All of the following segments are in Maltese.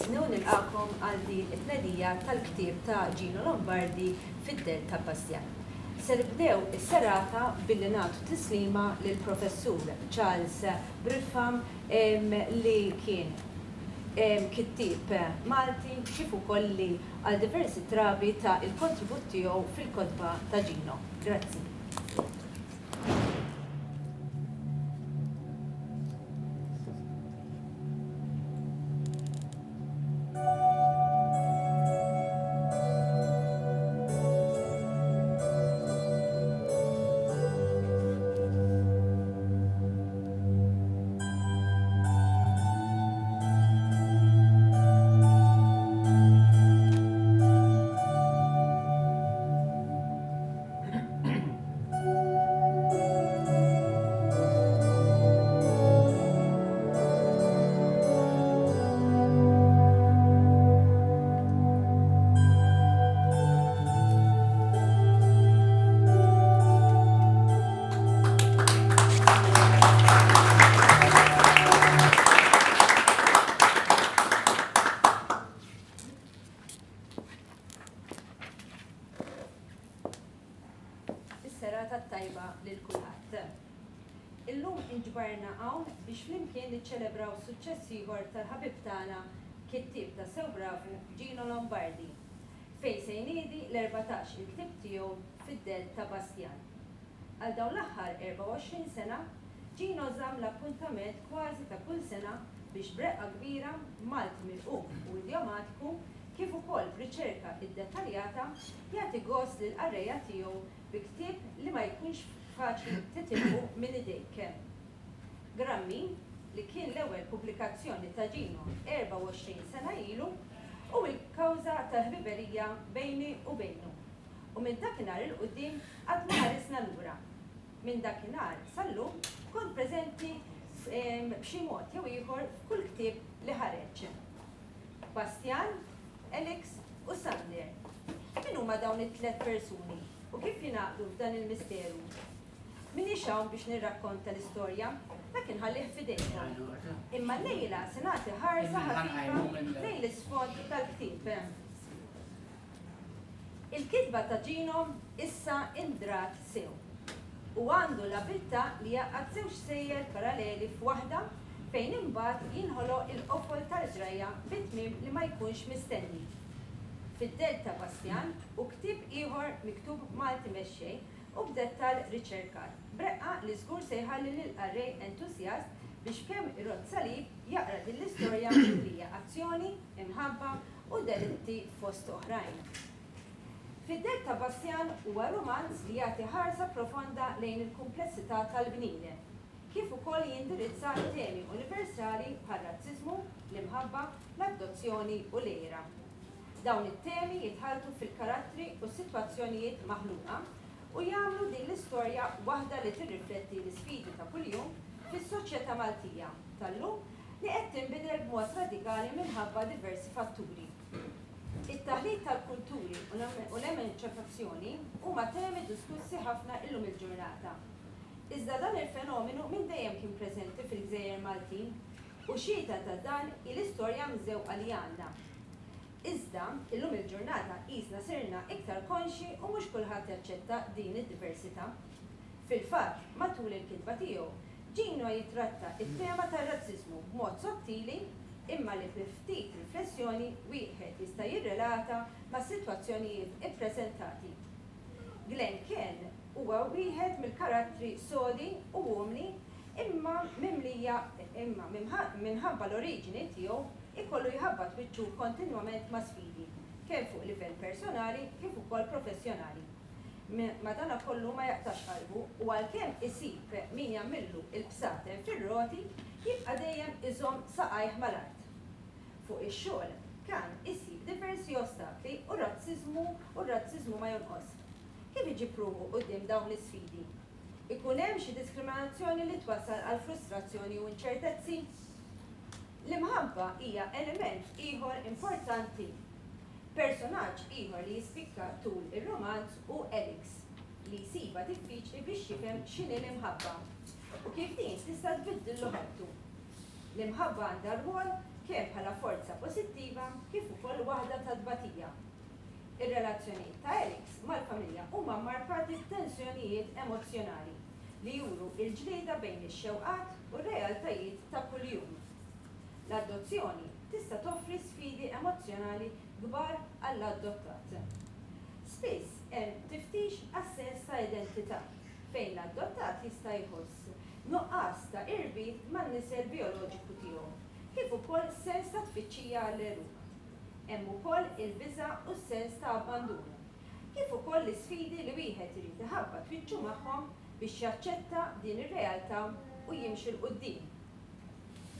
Isni u nilqakom għal din it-tnedija tal-ktieb ta' Gino Lombardi fid-Delt ta' Bastian. Se nibdew is-serata billi nagħtu tislima lil professur Charles Brifham li kien kittieb Malti kif ukoll li għal diversi trabi ta' il-kontribut tiegħu fil-kotba ta' Gino. Grazzi. Illum inġbarna hawn biex flimkien niċċelebraw suċċess ieħor tal-ħabib tagħna kittieb ta' sew bravu Gino Lombardi fejn se jniedi l-14 il-ktieb tiegħu fid-Delt ta' Bastian. Għal dawn l-aħħar 24 sena, Gino żamm l-appuntament kważi ta' kull sena biex breqqa kbira Malti milquq u idiomatiku kif ukoll b'riċerka iddettaljata jagħti gost lil qarrejja tiegħu bi ktieb li ma jkunx faċli titilqu minn idejk. Grammi li kien l-ewwel pubblikazzjoni ta' Gino 24 sena ilu u l-kawża tal-ħbiberija bejni u bejnu. U minn dakinhar il-qudiem qatt ma ħarisna lura. Minn dakinhar sal-lum kont preżenti b'xi mod jew ieħor f'kull ktieb li ħareġ. Bastian, Elix u Sander. Min huma dawn it-tliet persuni u kif jingħaqdu f'dan il-misteru? Minix hawn biex nirrakkonta l-istorja, lakin ħallih f'idejkom. Imma lejla se nagħti ħarsa ħafifa lejn l-isfond tal-ktieb. Il-kitba ta' Gino issa indrat sew u għandu l-abilità li jaqgħad żewġ sejjer paralleli f'waħda fejn imbagħad jinħoloq il-qofol tal-ġrajja bit-tmiem li ma jkunx mistenni. Fid-Delt ta' Bastian u ktieb ieħor miktub Malti mexxej u b'dettal riċerkat. Breqqa li żgur se jħalli lil qarrej entusjast biex kemm irrott salib jaqra din l-istorja li hija azzjoni, imħabba u delitti fost oħrajn. Fid-Delt ta' Bastian huwa romanz li jagħti ħarsa profonda lejn il-kumplessità tal-bniedem, kif ukoll jindirizza temi universali bħar-razziżmu, l-imħabba, l-adozzjoni u l-ira. Dawn it-temi jitħaltu fil-karattri u s-sitwazzjonijiet maħluqa u jagħmlu din l-istorja waħda li tirrifletti l-isfidi ta' kuljum fis-soċjetà Maltija tal-lum li qed tinbidel b'mod radikali minħabba diversi fatturi. It-taħlit tal-kulturi u l-emanċipazzjoni huma temi diskussi ħafna illum il-ġurnata. Iżda dan il-fenomenu minn dejjem kien preżenti fil-Gżejjer Maltin u xieta ta' dan il-istorja mżewqa li għandha. Iżda, illum il-ġurnata qisna sirna iktar konxi u mhux kulħadd jaċċetta din id-diversità. Fil-fatt, matul il-kitba tiegħu, Gino jitratta it-tema tar-razziżmu b'mod sottili imma li b'ftit riflessjoni wieħed jista' jirrelata ma' sitwazzjonijiet ippreżentati. Glenn Ken huwa wieħed mill-karattri sodi u umni imma minħabba l-oriġini tiegħu ikollu jħabbat wiċċu kontinwament ma' sfidi, kemm fuq livell personali kif ukoll professjonali. Madankollu ma jaqtax qalbu u għalkemm isib min jagħmillu il-bsatem fir-roti jibqa' dejjem iżomm saqajh mal-art. Fuq ix-xogħol kan isib diversi ostakli u r-razziżmu ma jonqos. Kif iġibruhu quddiem dawn l-isfidi? Ikun hemm xi diskriminazzjoni li twassal għal frustrazzjoni u inċertezzi? L-imħabba hija element ieħor importanti. Personaġġ ieħor li jispikka tul ir-romanz u Elix li jsiba diffiċli biex jifhem x'inhi l-imħabba u kif din tista' tbiddillu ħabtu. L-imħabba għandha rwol kemm bħala forza pożittiva waħda ta' tbatija. Ir-relazzjonijiet ta' Alex mal-familja huma markati b'tensjonijiet emozjonali li juru il-ġlieda bejn ix-xewqat u r-realtajiet ta' kuljum. L-adozzjoni tista' toffri sfidi emozjonali kbar għall-adottat. Spiss hemm tiftix għas-sens ta' identità fejn l-adottat jista' jħoss nuqqas ta' irbit man-nisel bioloġiku tiegħu, kif ukoll sens ta' tfittxija għall-eruq. Hemm ukoll il-biża' u s-sens ta' abbandun, kif ukoll l-isfidi li wieħed irid iħabba tfittxu magħhom biex jaċċetta din ir-realtà u jimxi l quddiem.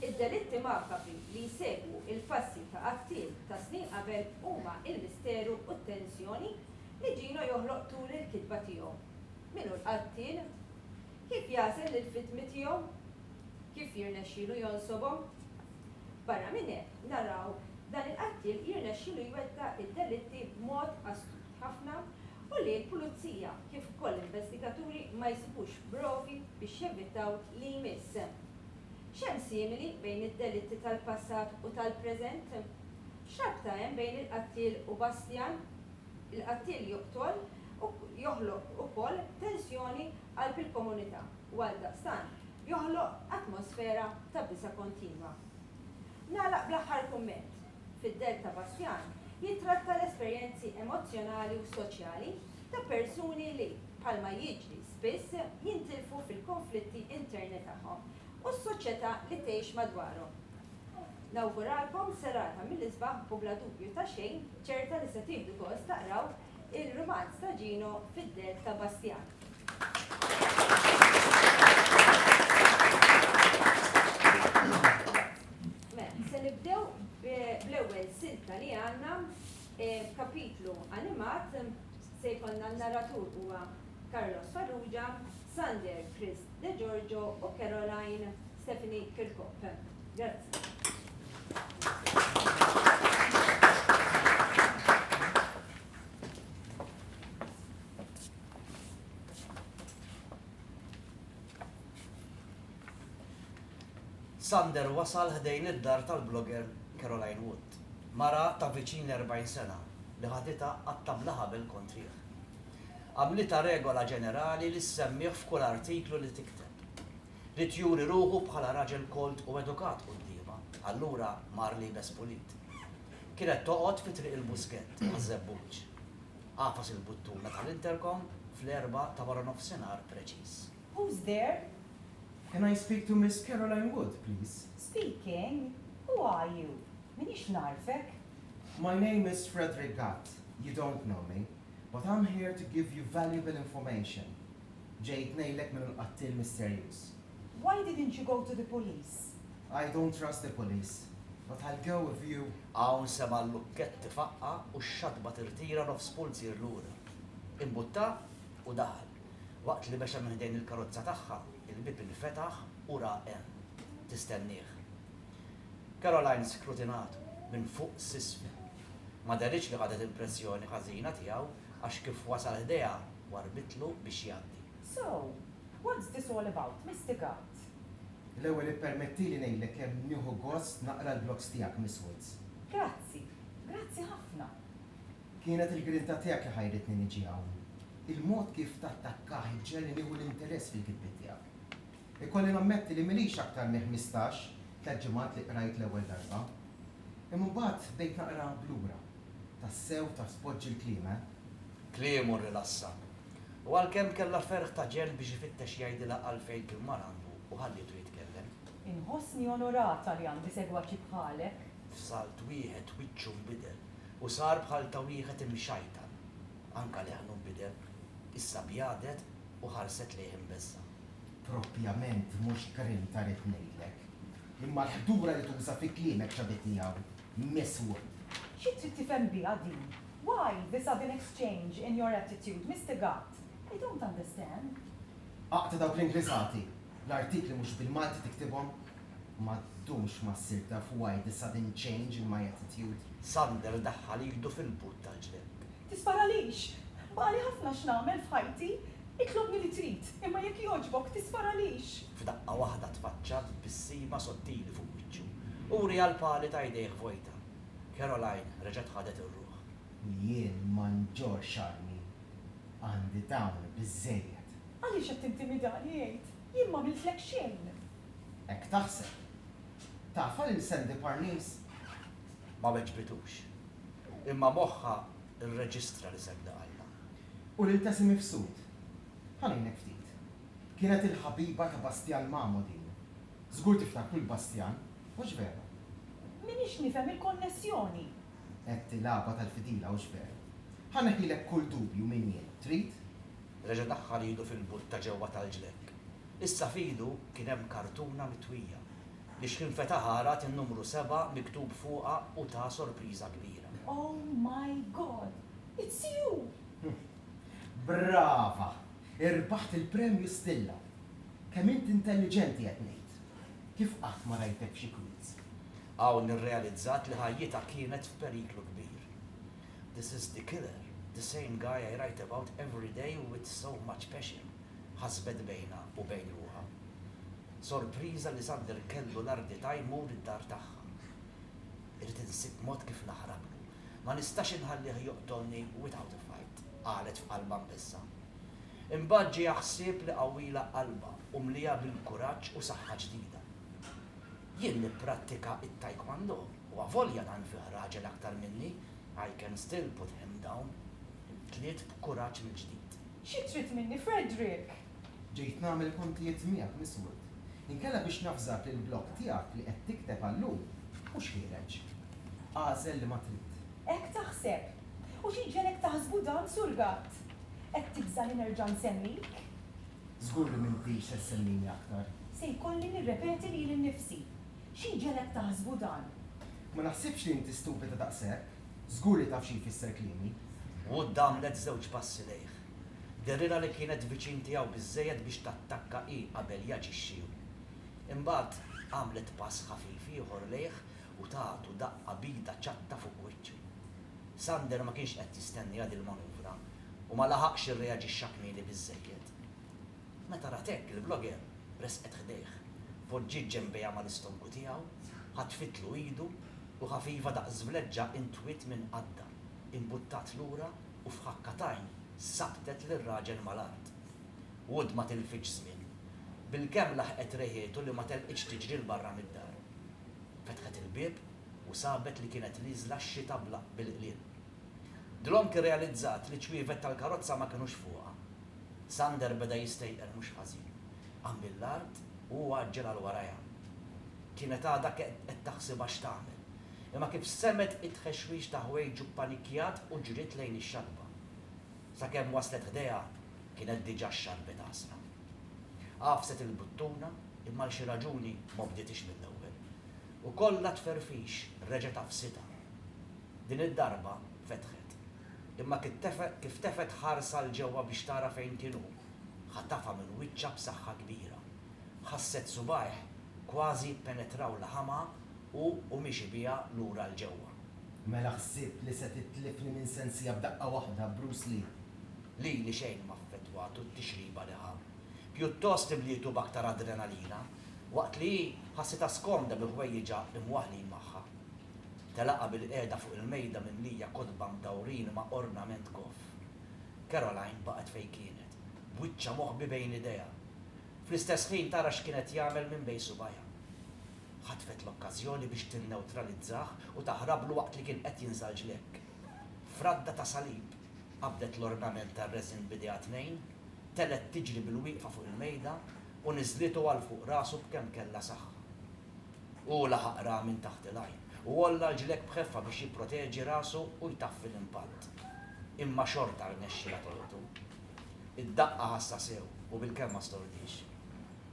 Id-delitti makabri li jsegwu il-passi ta' qattil ta' snin qabel huma il-misteru u t-tensjoni li Gino joħloq tul il-kitba tiegħu. Minhu l-qattil? Kif jasel il-vittmi tiegħu? Kif jirnexxielu jonsobhom? Barra minn hekk naraw dan il-qattil jirnexxielu jwettaq id-delitti b'mod astut ħafna u li l-pulizija kif ukoll investigaturi ma jsibux provi biex jevitaw li jmiss. X'hemm simili bejn id-delitti tal-passat u tal-preżent? X'rabta hemm bejn il-qattil u Bastian? Il-qattil joqtol u joħloq ukoll tensjoni qalb il-komunità u għaldaqstant joħloq atmosfera ta' biża' kontinwa. Nagħlaq bl-aħħar kumment. Fid-del ta' Bastian jitratta l-esperjenzi emozjonali u soċjali ta' persuni li bħalma jiġri spiss jintilfu fil-konflitti interni tagħhom u s-soċjetà li tgħix madwarhom. Nawguralkom serata mill-isbaħ u bla dubju ta' xejn ċerta li se tieħdu gost taqraw il-romanz ta' Gino fid-del ta' Bastian. Se nibdew bl-ewwel silta li għandna kapitlu animat se jkollna n-narratur huwa Carlos Farrugia, Sander Chris De Giorgio u Caroline Stephanie Kirkhope. Grazie. Sander wasal ħdejn id-dar tal-blogger Caroline Wood, mara ta' viċin 40 sena li ħadita għattablaħa bil-kontrih. Għamlita regola ġenerali li s-semmiħ f'kull artiklu li tikteb. Li tjuri ruħu bħala raġel kolt u edukat qudiema, allura mar li bespulit. Kienet toqgħod fi triq il-buskett, għaż-żebbuġ. Qafas il-buttuna tal-interkom fl-4 ta' wara nofsinhar preċiż. Who's there? Can I speak to Miss Caroline Wood, please? Speaking. Who are you? Minix narfek. My name is Frederick Gatt. You don't know me, but I'm here to give you valuable information. Ġejt ngħidlek minn qattil mysterious. Why didn't you go to the police? I don't trust the police, but I'll go with you. Hawn sema l-lukketti faqqa u x-xadba tirtira nofs pulsir lura. Imbutta u daħal. Waqt li bexa minn ħdejn il-karozza tagħha, il-bib infetaħ u raqen. Tistennieh. Caroline skrutinatu minn fuq sisfi. Ma daritx li ħadet impressjoni ħażina tiegħu għax kif wasal ħdejha warbitlu biex jgħaddi. So, what's this all about, Mr. Gatt? L-ewwel ippermettili ngħidlek kemm nieħu gost naqra l-blogs tiegħek, Miss Woods. Grazzi, grazzi ħafna. Kienet il-grinta tiegħek li ħajritni niġi hawn. Il-mod kif tattakkaħ ġelli nieħu l-interess fil-kitbiet tiegħek. Ikolli nammetti li milix aktar minn 15 tliet ġimgħat li qrajt l-ewwel darba. Imma mbagħad bdejt naqra blura. Tas-sew ta' spoġġi l-kliem. Kliem u rilassa. U għalkemm kellha ferħ ta' ġel biex ifittex jgħidilha għalfejn kien mar għandu u ħallitu jitkellem. Inħossni onorata li għandi segwaċi bħalek. F'salt wieħed wiċċu nbidel u sar bħal ta' wieħed imxajtan. Anka leħnu nbidel, issa bjadet u ħarset lejh imbessa. Propjament mhux grinta rid ngħidlek. Imma l-ħdura li tuża fi kliemek ċabetni hawn. Miss Wood. Xi trid tifhem biha din? Why the sudden exchange in your attitude, Mr. Gatt? I don't understand. Aqta dawk l-Ingliżati. L-artikli mhux bil-Malti tiktibhom ma ddumx ma ssir taf why the sudden change in my attitude. Sander daħħal jgħidu fil-but tal-ġleb. Tisparalix. Baqali ħafna x'nagħmel f'ħajti. Itlobni li trid, imma jekk jogħġbok tisparalix. F'daqqa waħda tfaċċat bis-sima sottili fuq wiċċu. Uri għal pali ta' jdejh vojta. Caroline reġgħet ħadet ir-ruħ. Jien manġor xarmi. Għandi dawn biżejjed. Għaliex qed tintimidani jgħid? Jien ma miltlek xejn. Ek taħseb. Tafa li nsendi parnis? Ma weġbitux. Imma moħħa ir-reġistra li segda għalla. U l-intesi mifsud. Ħalejnek ftit. Kienet il-ħabiba ta' Bastian Mamo din. Żgur tiftakru l-Bastian, mhux vera. Minix nifhem il-konnessjoni. Qed tilaba tal-fidila mhux vera. Ħaneħilek kull dubju min jien, trid? Reġa' daħħal idu fil-butta ġewwa tal-ġlek. Issa fidu kien hemm kartuna mitwija li x'infeta ħarat in-numru 7 miktub fuqha u ta' sorpriża kbira. Oh my God! It's you! Brava! Irbaħt il-premju Stilla. Kemm int intelligenti qed ngħid. Kif qatt ma rajtek f'xi quiz? Hawn irrealizzat li ħajjita kienet f'periklu kbir. This is the killer, the same guy I write about every day with so much passion. Ħasbet bejna u bejn ruħha. Sorpriża li Sander kellu l-ardi tajmur id-dar tagħha. Irid insib mod kif naħrablu. Ma nistax inħallih joqtolni without a fight, qalet f'qalba mbissa. Imbagħad ġie jaħsib li qawwila qalba u mlija bil-kuraġġ u saħħa ġdida. Jien nipprattika it-taekwondo u avolja dan fih raġel aktar minni, I can still put him down. Tliet b'kuraġġ mill-ġdid. Xi trid minni, Frederick? Ġejt nagħmel kontijiet miegħek miswud. Inkella biex nafżak li l-blog tiegħek li qed tikteb għallum mhux ħireġ. Għażel li ma trid. Hekk taħseb. U xi ġelek taħsbu dan surgat. Qed tibża li nerġa' nsemmik? Żgur li m'intix se semmini aktar. Se jkolli nirrepeti lili nnifsi. Xi ġelek taħsbu dan? Ma naħsibx li inti stupida daqshekk. Żgur li taf xi jfisser kliemi. U damlet żewġ passi lejh. Derrira li kienet viċin tiegħu biżżejjed biex tattakka hi qabel jaġixxi. Imbagħad għamlet pass ħafif ieħor lejh u tagħtu daqqa bida ċatta fuq wiċċu. Sander ma kienx qed jistenniha din il-manuvra u ma laħaqx irreaġixxa kmieni biżżejjed. Meta ratek il-blogger resqet ħdejh, poġġiet ġembejha mal-istonku tiegħu, ħatfitlu idu u ħafifa daq żvleġġa intwit minn qadda, imbuttat lura u f'ħakkatajn sabtet lir-raġel mal-art. Wood ma tilfitx żmien. Bil-kemm laħqet reħietu li ma telqitx tiġri l-barra mid-dar. Fetħet il-bieb u sabet li kienet liżla x-xita blaq bil-qlien. Dlonk irrealizzat li ċwievet tal-karozza ma kinux fuqha. Sander beda jistejqer mhux ħażin. Qam mill-art u għaġġel għal warajha. Kienet għadha qed taħsibha x'tagħmel. Imma kif semet it-tħexwix ta' ħwejġu panikjat u ġriet lejn ix-xalba. Sakemm waslet ħdejha kienet diġà xarbet għasra. Qafset il-buttuna imma l-xi raġuni ma bdietix mill-ewwel. U kollha tferfix reġgħet afsita. Din id-darba fetħet. Imma kif tefet ħarsa l-ġewwa biex tara fejn kienu, ħatafa minn wiċċha b'saħħa kbira. Ħasset subajh kważi penetraw laħama u mixi biha lura l-ġewwa. Mela ħsibt li se titlifni minn sensija b'daqqa waħda Bruce Lee. Li xejn ma ffettwatu t-tixriba li ħab. Pjuttost imlietu b'aktar adrenalina, waqt li ħassita skomda bil-ħwejjiġa imwaħlin magħha. Telaqa bil-qiegħda fuq il-mejda mimlija kodba mdawrin ma' ornament goff. Caroline baqgħet fejn kienet, b'wiċċa moħbi bejn idejha. Fl-istess ħin tara x'kienet jagħmel minn bejn subajha. Ħatfet l-okkażjoni biex tinnewtralizzah u taħrablu waqt li kien qed jinżal ġlek. Fradda ta' salib, qabdet l-ornament tar-resin bidea 2, telet tiġri bil-wieqfa fuq il-mejda u niżlitu għal fuq rasu b'kemm kellha saħħa. U laħaq ra minn taħt il-għajn u wolla l-ġlek bħeffa biex jipproteġi rasu u jtaffi l-impatt. Imma xorta rnexxila toltu. Id-daqqa ħassa sew u bil-kemm ma stordix.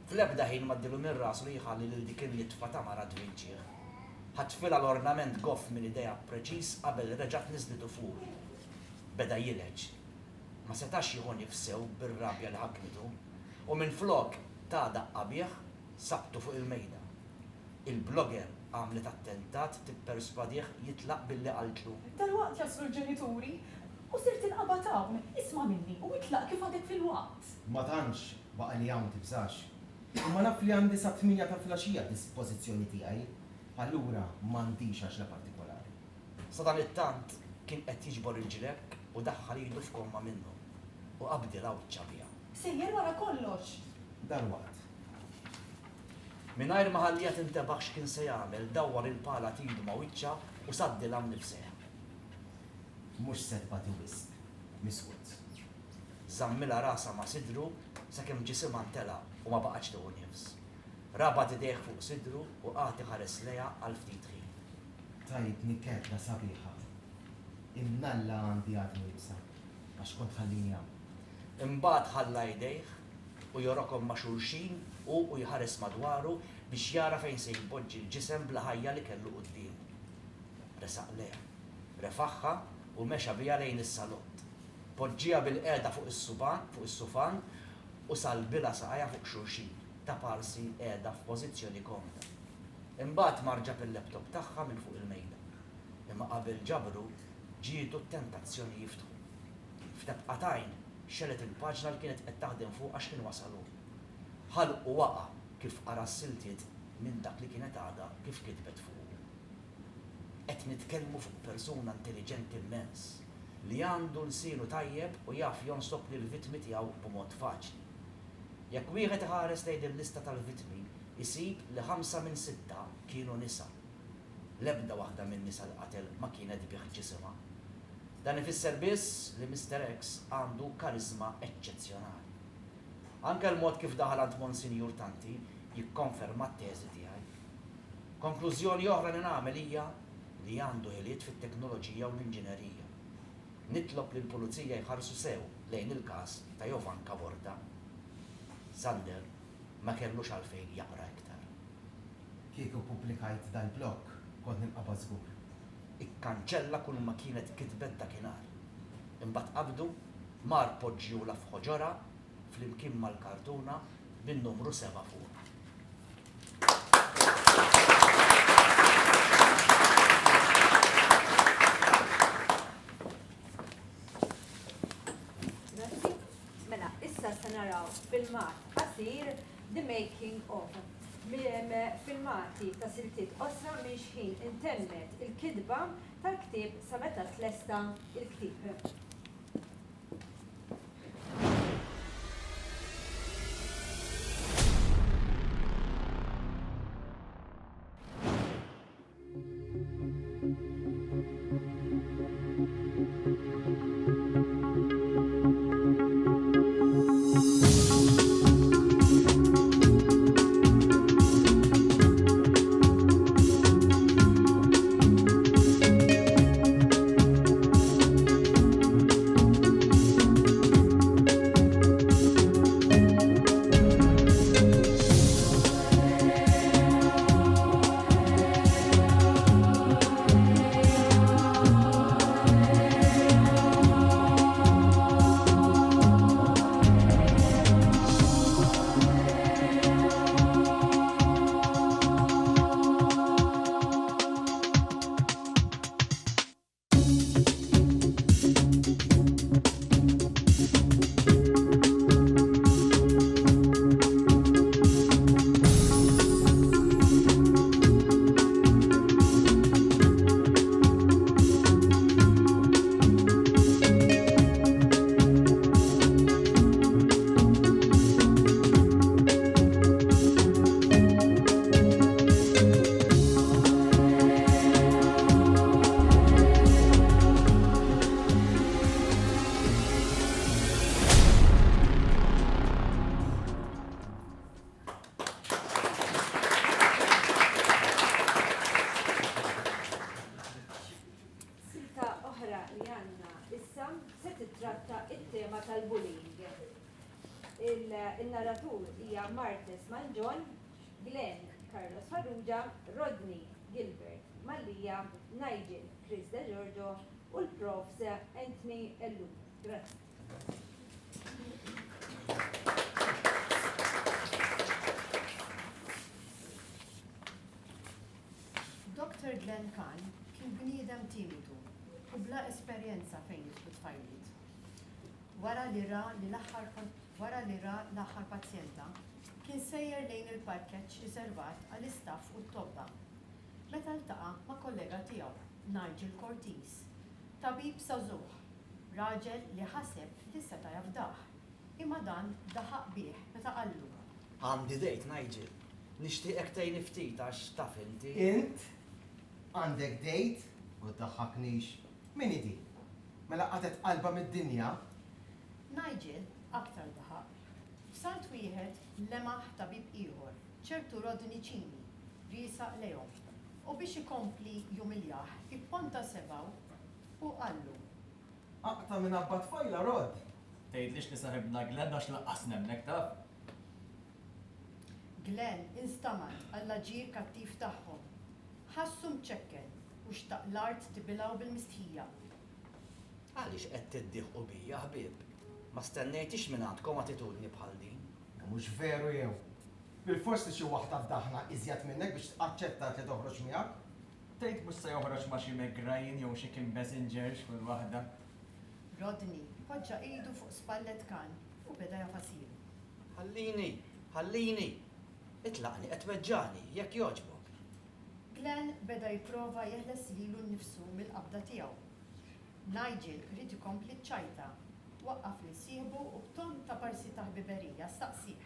Fl-ebda ħin maddilu minn rasu li jħalli lil dik il-nitfa ta' mara tvinċieħ. Ħatfila l-ornament goff minn idea preċiż qabel reġgħet niżlitu fuq. Beda jileġ. Ma setax jieħu nifsew bir-rabja li ħakmitu u minn flok ta' daqqa bieħ sabtu fuq il-mejda. Il-blogger għamlet attentat tipperswadih jitlaq billi qaltlu. Tal-waqt jaslu l-ġenituri u sirt inqabad hawn, isma' minni u itlaq kif għadek fil-waqt. Ma tantx baqa li hawn tibżax. Imma naf li għandi sa 8 ta' flaxija dispożizzjoni tiegħi, allura m'għandix għaxla partikolari. Sa dan it-tant kien qed jiġbor il-ġilek u daħħal ilu f'komma minnu u qabdi l-awċċa bija. Sejjer wara kollox. Dalwaqt. Mingħajr ma ħallija tintebaħ x'kien se jagħmel dawwar il-pala tidu ma' wiċċa u saddilha mnifseha. Mhux setba wisq, Miswed. Żammilha rasa ma' sidru sakemm ġisimha ntela u ma baqgħetx tieħu nifs. Rabat idejh fuq sidru u qagħti ħares lejha għal ftit ħin. Tajtni kedda sabiħa. Imnalla għandi għadni jibsa, għax kont ħallini għam. Imbagħad ħalla jdejh u jorokom ma' xulxin u jħares madwaru biex jara fejn se jpoġġi l-ġisem bla ħajja li kellu quddiem. Resaq leha, refaħħa u mexa bija lejn is-salott. Poġġija bil-qiegħda fuq is-sufan u salbila saqajja fuq xulxin ta' parsi qiegħda f'pożizzjoni komda. Imbagħad marġa bil-laptop tagħha minn fuq il-mejda. Imma qabel ġabru ġietu t-tentazzjoni jiftħu. F'tebqatajn xelet il-paġna li kienet qed taħdem fuq għax kien wasalu. Ħalq u waqa' kif qara s-siltiet minn dak li kienet għadha kif kitbet fuq. Qed nitkellmu fuq persuna intelligenti immens li għandu l-sienu tajjeb u jaf jonsob lill-vittmi tiegħu b'mod faċli. Jekk wieħed iħares lejn il-lista tal-vittmi, isib li 5 minn 6 kienu nisa. L-ebda waħda minn nisa l-qatel ma kienet bih ġisimha. Dan ifisser biss li Mr. X għandu karizma eċċezzjonali. Anke l-mod kif daħal għand Monsinjur Tanti jikkonferma t-teżi tiegħi. Konklużjoni oħra li nagħmel hija li għandu ħiliet fit-teknoloġija u l-inġinerija. Nitlob li l-pulizija jħarsu sew lejn il-każ ta' Jovanka Borda. Sander ma kellux għalfejn jaqra iktar. Kieku pubblikajt dal-blog, kont nibqa' żgur. Ikkanċella kull ma kienet kitbet dakinhar. Imbagħad qabdu mar poġġjula f'ħoġora flimkien mal-kartuna bin-numru 7 fuq. Grazzi. Mela, issa se naraw filmat qasir The Making of. Filmati ta' siltiet osra minn xħin internet il-kidba tal-ktib sa meta tlesta il-ktib. Il-narratur hija Martes Manġon, Glenn Carlos Farrugia, Rodney Gilbert Mallija, Nigel Chris De Giorgio u l-profs Anthony Ellu. Grazie. Dr. Glenn Kahn kien bniedem timidu u bla esperjenza fejn jisbut fajliet. Wara li ra l-aħħar pazjenta, kien sejjer lejn il-parkeġġ riservat għall-istaff u t-tobba. Meta ltaqa' ma' kollega tiegħu, Nigel Cortez, tabib sażuħ, raġel li ħaseb li seta jafdaħ, imma dan daħaq bih meta qallu. Għandi dejt, Nigel. Nixtieqek tgħinni ftit għax taf inti. Int? Għandek dejt? U tdaħħaknix. Min idi? Mela qatet qalba mid-dinja? Nigel aktar daħaq. F'salt wieħed lemaħ tabib ieħor, ċertu Rodney Cini, riesaq lejhom. U biex ikompli jumiljaħ, ipponta sebaw u qallu. Aqta minn abbat fajla, Rod. Tgħidlix li saħibna Glenn għax laqqas nemnek taf. Glenn instaman għall-ġir kattiv tagħhom. Ħassu mċekken u xtaq l-art tibilaw bil-mistħija. Għaliex qed tiddieħqu bija, ħbieb. Ma stennejtix minn għandkom attitudni bħal din. Mhux veru jew. Bil-forsi xi waħda f'daħna iżjed minnek biex taċċetta li toħroġ miegħek. Tgħid mhux se joħroġ ma' xi McGryan jew xi Kim Basinger kull waħda. Rodney poġġa idu fuq spallet kan u beda jafasir. Ħallini. Itlaqni qed weġġani, jekk jogħġbok. Glenn beda jipprova jeħles lilu nnifsu mill-qabda tiegħu. Nigel rrid ikompli ċajta, waqqaf li sieħbu u b'ton ta' parsi ta' ħbiberija staqsih.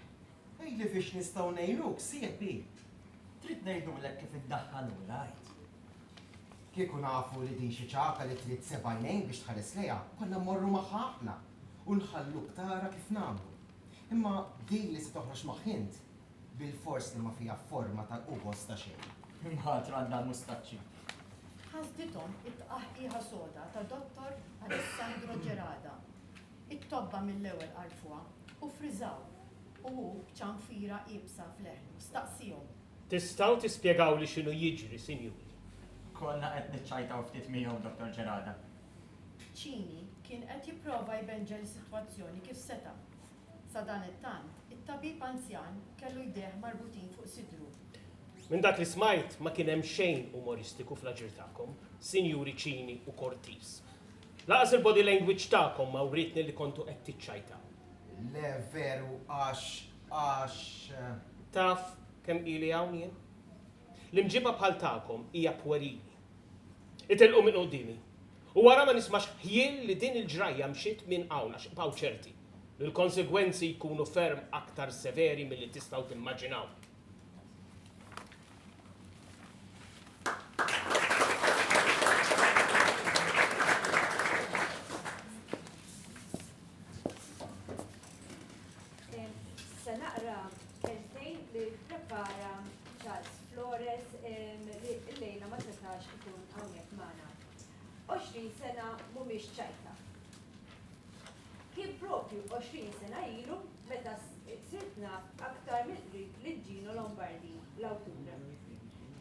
Ejli fiex nistgħu ngħinuk, sieħbi. Trid ngħidulek kif iddaħħal u rajt. Kieku nafu li din xi ċaka li trid sebajnejn biex tħares lejha, konna mmorru magħha aħna u nħalluk tara kif nagħmlu. Imma din li se toħroġ maħint bil-fors li ma fija forma tal-qubos ta' xejn. Imħat għandha mustaċċi. Ħasdithom it-tqaħħiħa soda ta' Dottor Alessandro Gerada. It-tobba mill-ewwel qarfuha u friżaw u hu b'ċanfira qiebsa fleħnu staqsihom. Tistgħu tispjegaw li x'inhu jiġri, Sinjuri? Konna qed niċċajtaw ftit miegħu Dr. Gerada. Cini kien qed jipprova jbenġel is-sitwazzjoni kif seta'. Sa dan it-tant, it-tabib anzjan kellu jdejh marbutin fuq sidru. Minn dak li smajt ma kien hemm xejn umoristiku fl-aġir tagħkom, Sinjuri Cini u Cortez. Laqas il-body language tagħkom ma writni li kontu qed tiċċajtaw. Le veru għax. Taf kemm ili hawn jien? L-imġiba bħal tagħkom hija pwerini. Itilqu minn qudiemi. U wara ma nismax ħjien li din il-ġrajja mxiet minn hawn għax ibqgħu ċerti li l-konsegwenzi jkunu ferm aktar severi milli tistgħu timmaġinaw. Se naqra keltejn li prepara Charles Flores il-lejla ma setax ikun hawnhekk magħna. 20 sena mhumiex ċajta. Kien propju 20 sena ilu meta sirt naf aktar mill-qrib lil Gino Lombardi, l-awtur.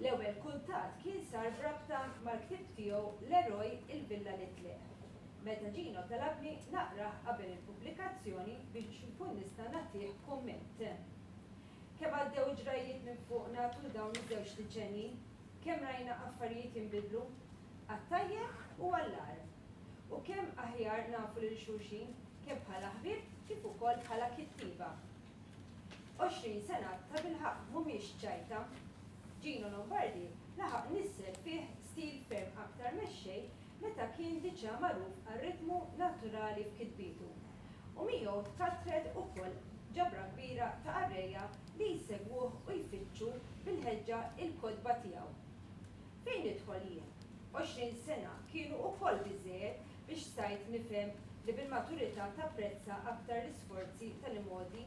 L-ewwel kuntatt kien sar brabta mal-ktieb tiegħu l-eroj il-Villa li tleq. Meta Gino talabni naqra qabel il-pubblikazzjoni biex nkun nista' nagħtih kumment. Kemm għaddew ġrajiet minn fuqna tul dawn iż-żewġ diċenji, kemm rajna affarijiet jinbidlu, għat-tajjeb u għall-ar. U kemm aħjar nafu lil xulxin, kemm bħala ħbieb kif ukoll bħala kittiba. 20 sena ta' bilħaq mhumiex ċajta. Gino Lombardi laħaq nisser fih stil ferm aktar mexxej meta kien diġà magħruf għar-ritmu naturali f'kitbitu. U miegħu tkatret ukoll ġabra kbira ta' qarrejja li jsegwuh u jfittxu bil-ħeġġa il-kodba tiegħu. Fejn nidħol jien? 20 sena kienu ukoll biżżejjed biex stajt nifhem li bil-maturità tapprezza aktar l-isforzi tal-imodi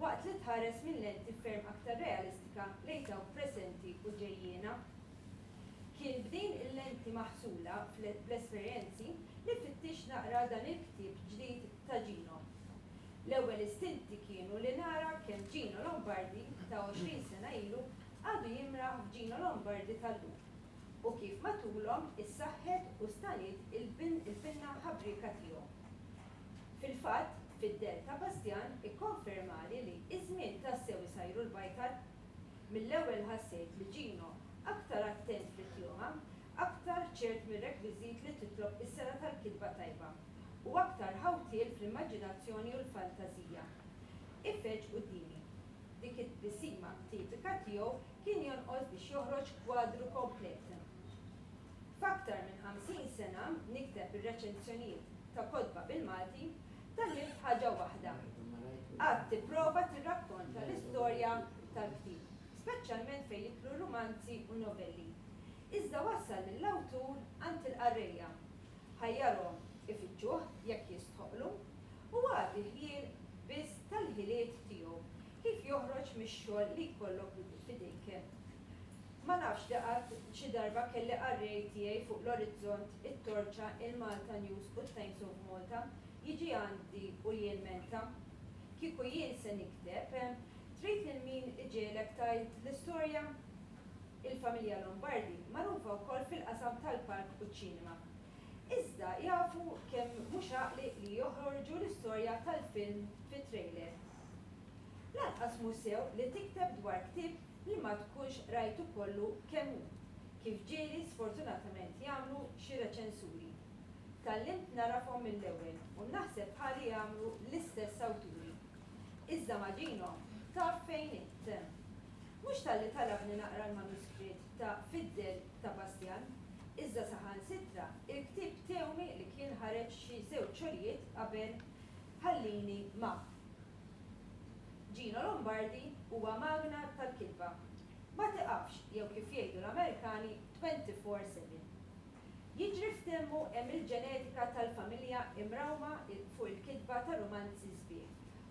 waqt li tħares minn lenti ferm aktar realistika lejn dawk preżenti u ġejjiena. Kien b'din il-lenti maħsula fl-esperjenzi li fittix naqra dan il-ktieb ġdid ta' Gino. L-ewwel istinti kienu li nara kemm Gino Lombardi ta' 20 sena ilu għadu jimraħ f'Gino Lombardi tal-lum u kif matulhom issaħħet u stanit il-binna ħabrika tiegħu. Fil-fatt, fid-Delta Bastjan ikkonfermali li iż-żmien tassew isajru l-bajtar. Mill-ewwel ħassejt li Gino aktar attent fit-tjuħam, aktar ċert mir-rekwiżit li titlob is-sena tal-kitba tajba u aktar ħawtiel fl-immaġinazzjoni u l-fantażija. Ifeġġ qudiemi. Dik it-tbissima tipika tiegħu kien jonqos biex joħroġ kwadru komplet. F'aktar minn 50 sena nikteb ir-reċenzjonijiet ta' kodba bil-Malti tal-limt ħaġa waħda. Għad tipprova tirrakkonta l-istorja tal-ktieb, speċjalment fejn jitlu romanzi u novelli. Iżda wassal lill-awtur għand il-qarrejja. Ħajjarhom ifittxuh jekk jistħoqlu u għadi ħiel biss tal-ħiliet tiegħu kif joħroġ mix-xogħol li jkollok f'idejk. Ma nafx daqat xi darba kelli qarrej tiegħi fuq l-orizzont it-Torċa, il-Malta News u t-Times of Malta jiġi għandi u jilmenta. Kieku jien se nikteb, trid lil min iġielek tgħid l-istorja? Il-familja Lombardi magħrufa wkoll fil-qasam tal-park u ċ-ċinema. Iżda jafu kemm mhux għaqli li joħorġu l-istorja tal-film fit-trailer. Lanqas mhu sew li tikteb dwar ktieb li ma tkunx rajtu kollu kemm hu, kif ġieli sfortunatament jagħmlu xi reċensuri. Tallimt narafhom mill-ewwel u naħseb bħali jagħmlu l-istess awturi. Iżda ma ġinhom taf fejn it. Mhux talli talabni naqra l-manuskritt ta' Fiddel ta' Bastian, iżda saħansitra il-ktieb tiegħu li kien ħareġ xi żewġ xogħlijiet qabel ħallini ma'. Gino Lombardi huwa magna tal-kitba. Ma tiqafx jew kif jgħidu l-Amerikani 24/7. Jiġri f'temmu hemm il-ġenetika tal-familja imrawma fuq il-kitba ta' romanzi sbieħ.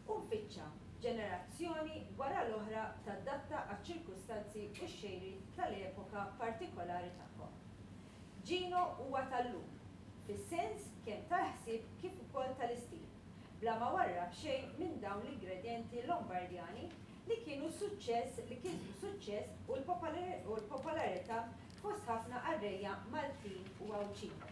U nfittxa ġenerazzjoni wara l-oħra tadatta għaċ-ċirkustanzi u x-xejriet tal-epoka partikolari tagħhom. Gino huwa tal-lum, fis-sens kemm tal-ħsieb kif ukoll tal-istil, bla ma warrab xejn minn dawn l-ingredjenti Lombardjani li kienu kisbu suċċess u l-popolarità fost ħafna qarrejja Maltin u Awċin.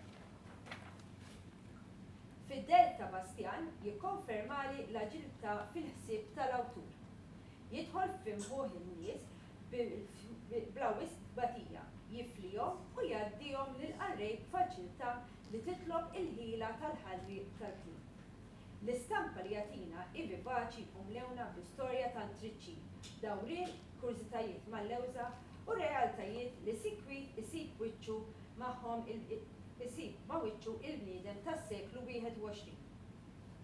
Fiddel ta' Bastian jikkonfermali l-aġilità fil-ħsieb tal-awtur. Jidħol f'imħuħ in-nies bla wisq batija, jiflihom u jgħaddihom lil-qarrej b'faċilità li titlob il-ħila tal-ħalli tal-kliem. L-istampa li jagħtina vivaċi u mlewna bl-istorja ta' ntriċċi, dawrien, kurzitajiet mal-lewża u realtajiet li sikwit isib wiċċu magħhom ma' wiċċu il-bniedem tas-seklu 21.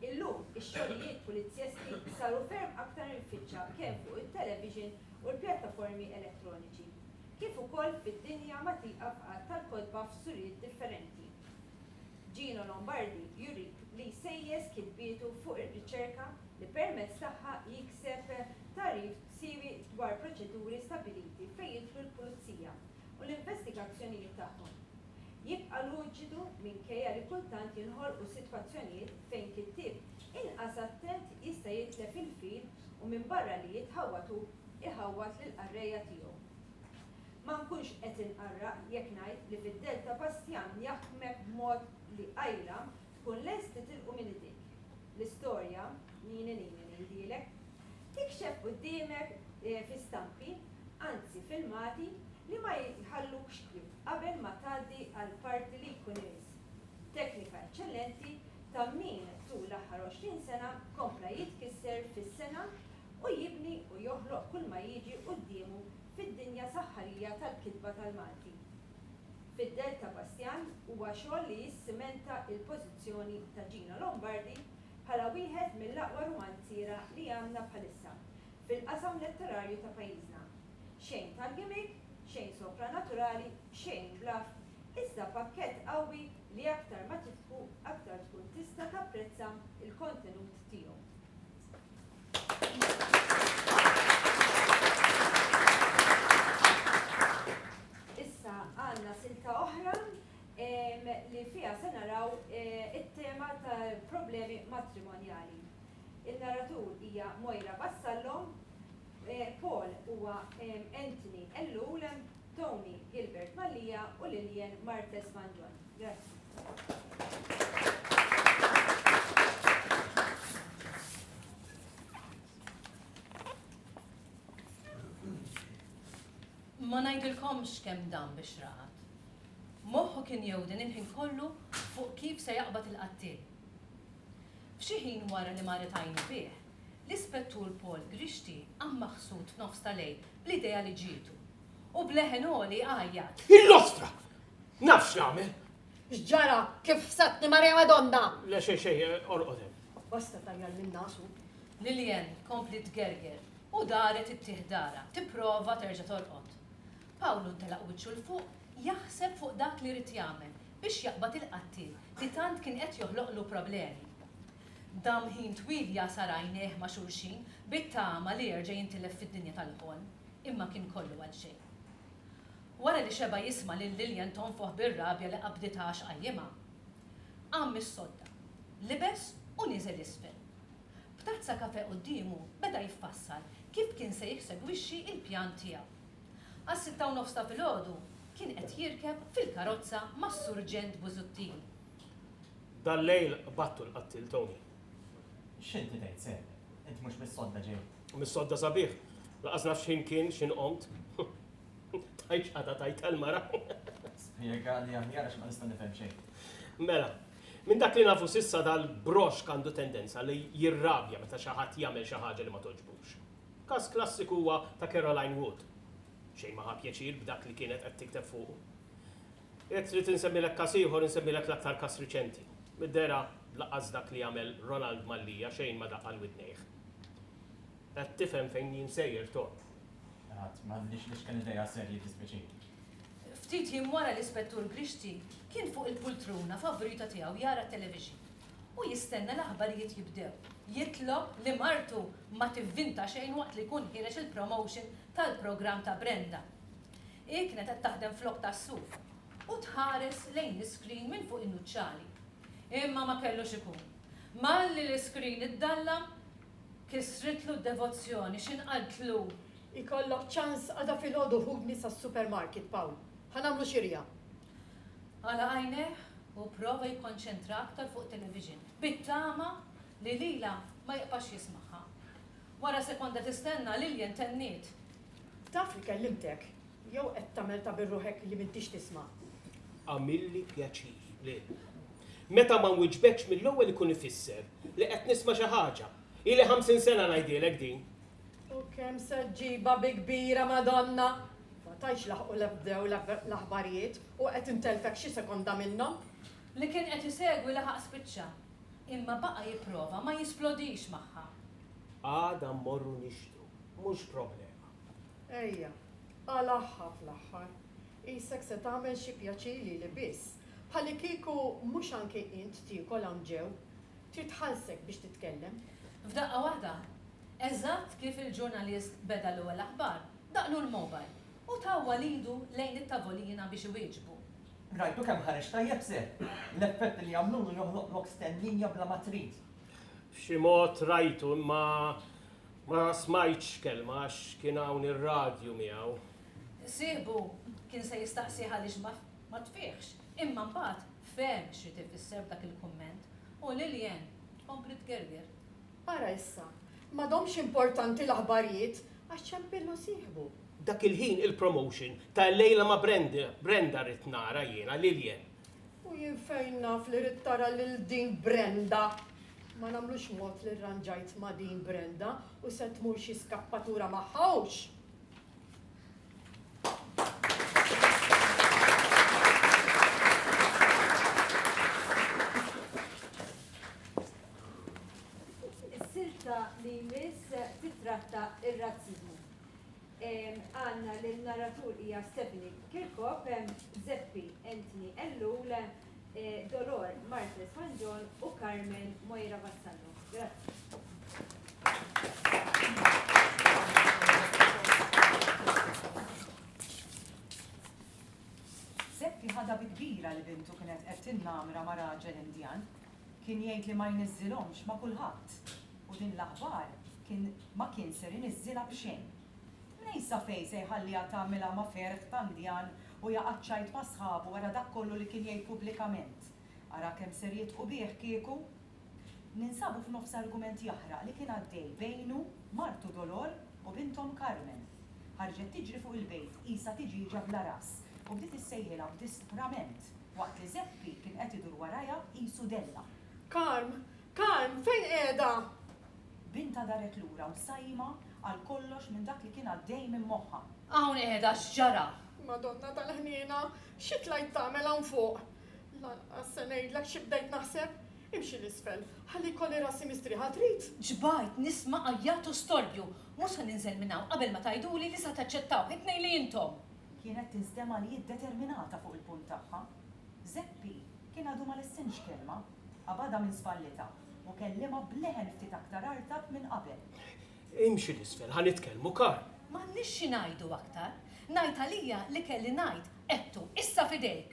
Illum ix-xogħlijiet pulizjeski saru ferm aktar infittxa kemm fuq it-television u l-pjattaformi elettroniċi, kif ukoll fid-dinja magħtiqa f'qatt tal-kodba f'surijiet differenti. Gino Lombardi jurik li jsejjes kitbietu fuq ir-riċerka li permezz tagħha jikseb tarif siwi dwar proċeduri stabiliti fejn jidħlu l-pulizija u l-investigazzjonijiet tagħhom. Jibqa' luċidu minkejja li kultant jinħolqu sitwazzjonijiet fejn kittieb inqas attent jista' jitlef il-fil u minn barra li jitħawwatu iħawwat lill-qarrejja tiegħu. Ma nkunx qed inqarraq jekk ngħid li Fiddel ta' Bastian jaħdmek b'mod li qajla tkun lest titilqu minn idejk. L-istorja nini ngħidilek tikxef quddiemek fi stampi, anzi filmati li ma jħalluk xkwiet qabel ma tgħaddi għal parti li jkun iris. Teknika eċċellenti ta' min tul l-aħħar 20 sena kompla jitkisser fis-sena u jibni u joħloq kull ma jiġi qudiemu fid-dinja saħħarija tal-kitba tal-Malti. Fiddel ta' Bastian huwa xogħol li jissimenta il-pożizzjoni ta' Gino Lombardi bħala wieħed mill-aqwa romanziera li għandna bħalissa fil-qasam letterarju ta' pajjiżna. Xejn tal-gimmick, xejn sopranaturali, xejn blaf, iżda pakkett qawwi li aktar ma tifku aktar tkun tista' tapprezza il-kontenut tiegħu. Issa għandna silta oħra li fiha se naraw it-tema ta' problemi matrimonjali. Il-narratur hija Moira Vassallo, Paul huwa Anthony Ellul, Tony Gilbert Mallia u Lillian Martes Manjon. Grazie. Ma ngħidilkomx kemm dan biex raħat. Moħħu kien jewden il-ħin kollu fuq kif se jaqbad il-qattil. F'xi ħin wara li maret għajni bih, l-ispettur Paul Grixti għam maħsud f'nofs tal-lejl bl-idea li ġietu. U bleħenoli għajjat. Il-nostra! Nafx nagħmel. X'ġara kif ħsatni Marja Madonna? Le xej, orqod hemm. Basta tajjal minn nasu. Lilien kompli tgerger u daret it-tiħdara, tipprova terġa' torqod. Pawlu ntelaq wiċċu l-fuq jaħseb fuq dak li rrid jagħmel biex jaqbad il-qattil li tant kien qed joħloqlu problemi. Dam ħin twil jasar għajnejh ma' xulxin bit-tama li jerġa' jintilef fid-dinja tal-ħolm, imma kien kollu għal xejn. Wara li xeba jisma' lil Lilien tonfoħ bir-rabja li qabditha għax qajjimha, qam mis-sodda, libes u nieżel isfel. B'tazza kafe qudiemu beda jiffassal kif kien se jsegwixxi il-pjan tiegħu. Għas-6:30 ta' filgħodu kien qed jirkeb fil-karozza mas-surġent Bużuttin. Dal-lejl battu l-qattil Tony. X'inti tgħid sew? Inti mhux mis-sodda ġej. Mis-sodda sabiħ. Laqas naf x'in kien, x'in qomt. Tajt x'qada tajt tal-mara. Spjegali aħjar għax ma nista' nifhem xejn. Mela, minn dak li nafu sissa dal-brox kandu tendenza li jirrabja meta xi ħadd jagħmel xi ħaġa li ma toġbux. Każ klassiku huwa ta' Caroline Wood. Xejn ma ħa pjaċir b'dak li kienet qed tikteb fuq. Jekk trid insemmilek każ ieħor insemmilek l-aktar każ riċenti. Mid-dera laqqas dak li jagħmel Ronald Mallija xejn ma daqqa l-widnejh. Qed tifhem fejn jinsejjer Tom. M'għandix li x'kien idea serji dispiċi. Ftit jiem wara l-Ispettur Grixti kien fuq il-pultruna favorita tiegħu jara t-television u jistenna l-aħbarijiet jibdew. Jitlob li martu ma tivvinta xejn waqt li jkun ħireġ il-promotion tal-programm ta' Brenda. Kienet qed taħdem flok tas-suf u tħares lejn l-iskrin minn fuq in-nuċċali. Imma ma kellux ikun. Malli l-iskrin iddallam kisritlu d-devozzjoni x'inqaltlu. Ikollok ċans għada filgħodu ħudni sas-supermarket, Pawl. Ħanamlu xirja. Għala għajneħ u prova jikkonċentra aktar fuq television. Bittama li lila ma jibqax jismaħħa. Wara sekonda tistenna Lilien tenniet. Taf li kellimtek, jew qed tagħmel ta' birruħek li m'intix tisma'. Għamilli pjaċir li. Meta ma nwiġbekx mill-ewwel ikun ifisser li qed nisma' xi ħaġa. Ili 50 sena ngħidilek din. U kemm se ġiba bi kbira Madonna? Ma tajx laħqu l-ebdew l-aħbarijiet u qed intelfek xi sekonda minnhom. Li kien qed isegwi laħaq spiċċa. Imma baqa jipprova ma jisplodix magħha. Għada mmorru nixtru, mhux problema. Ejja, għal-aħħa fl-aħħar. Isek se tagħmel xi pjaċili li biss. Bħalli kieku mhux anke int tiekol hawn ġew, trid tħallsek biex titkellem. F'daqqa waħda, eżatt kif il-ġurnalist beda l-ewwel aħbar, daqlu l-mobile u tawwa lidu lejn it-tavolina biex iwieġbu. Rajtu kemm ħareġ tajjeb se. L-effett li jagħmlulu joħloqlok stennija bla ma trid. F'xi mod rajtu imma ma smajtx kelma għax kien hawn ir-radju miegħu. Sieħbu kien se jistaqsi għaliex ma tfieħx, imma mbagħad fehem x'rid ifisser dak il-kumment u Lilien kompli tgerger. Ara issa, m'għadhomx importanti l-aħbarijiet għax ċempillu sieħbu. Dak il-ħin il-promotion tal-lejla ma' Brenda rrid nara jiena Lilien. U jien fejn naf li rrid tara lil din Brenda. Ma nagħmlux mod li rranġajt ma' din Brenda u se tmur xi skappatura magħhawx. Is-silta li jmiss titratta ir-razzizmu. Għanna l-narratur hija Stephanie Kirkhope, Zeppi Anthony Ellul, Dolor Martes Manjon u Carmen Moira Vassallo. Grazie. Zeppi ħadha bi kbira li bintu kienet qed tinnamra ma' raġel Indjan. Kien jgħid li ma jniżżilhomx ma' kulħadd. U din l-aħbar ma kien ser iniżżilha b'xejn. Nejsa fej se jħallija tagħmilha ma' ferħ ta' Indjan u jaqaċċajt ma' sħabu wara dak kollu li kien jgħid pubblikament. Ara kemm ser jitqu bih kieku. Ninsabu f'nofs argument jaħraq li kien għaddej bejnu Martu Dolor u bintom Carmen. Ħarġet tiġri fuq il-bejt, qisha tiġi ġabla ras u bdiet issejħilha b'disprament waqt li Zeppi kien qed idur warajha qisu della. Karm, fejn qiegħda? Binta daret lura u sajma għal kollox minn dak li kien għaddej minn moħħa. Hawn qiegħda x'ġara. Madonna tal-ħnina, xi tlajt tagħmel hawn fuq? Lanqas se ngħidlek xi bdejt naħseb, imxi l-isfel, ħalli kolli rasi mistriħa trid. Ġbajt nisma' qajjatu storju, mhux se ninżel minn hawn qabel ma tgħiduli li se taċċettaw it-tnejn li intom. Kienet tinstema li determinata fuq il-punt tagħha. Zeppi kien għadu ma l-issinx kelma, qabada minn spallita u kellima bleħen ftit aktar artab minn qabel. Imxi l-isfel, ħanitkellmu Karl. M'għandniex xi ngħidu aktar. Ngħid għalija li kelli ngħid qettu issa fidejk.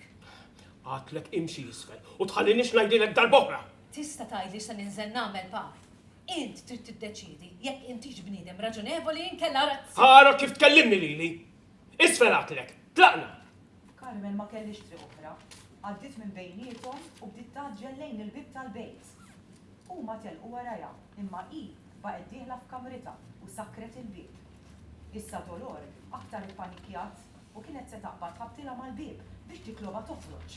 Għatlek imxi l-isfel u tħallinix ngħidilek darb'oħra. Tista' tgħidli se ninżel nagħmel par. Int trid tiddeċiedi jekk intix bniedem raġunevoli inkella razzi. Ħara kif tkellimni lili. Isfel għatlek, tlaqna. Carmen ma kellix triq oħra. Għaddit minn bejnietom u bdiet taġġel lejn il-bib tal-bejt. Huma telqu warajha, imma hi baqgħet dieħla f'kamrita u sakret il-bib. Issa Dolor aktar ippanikjat u kienet se taqbad ħabtilha mal-bib biex tiklobha toħroġ.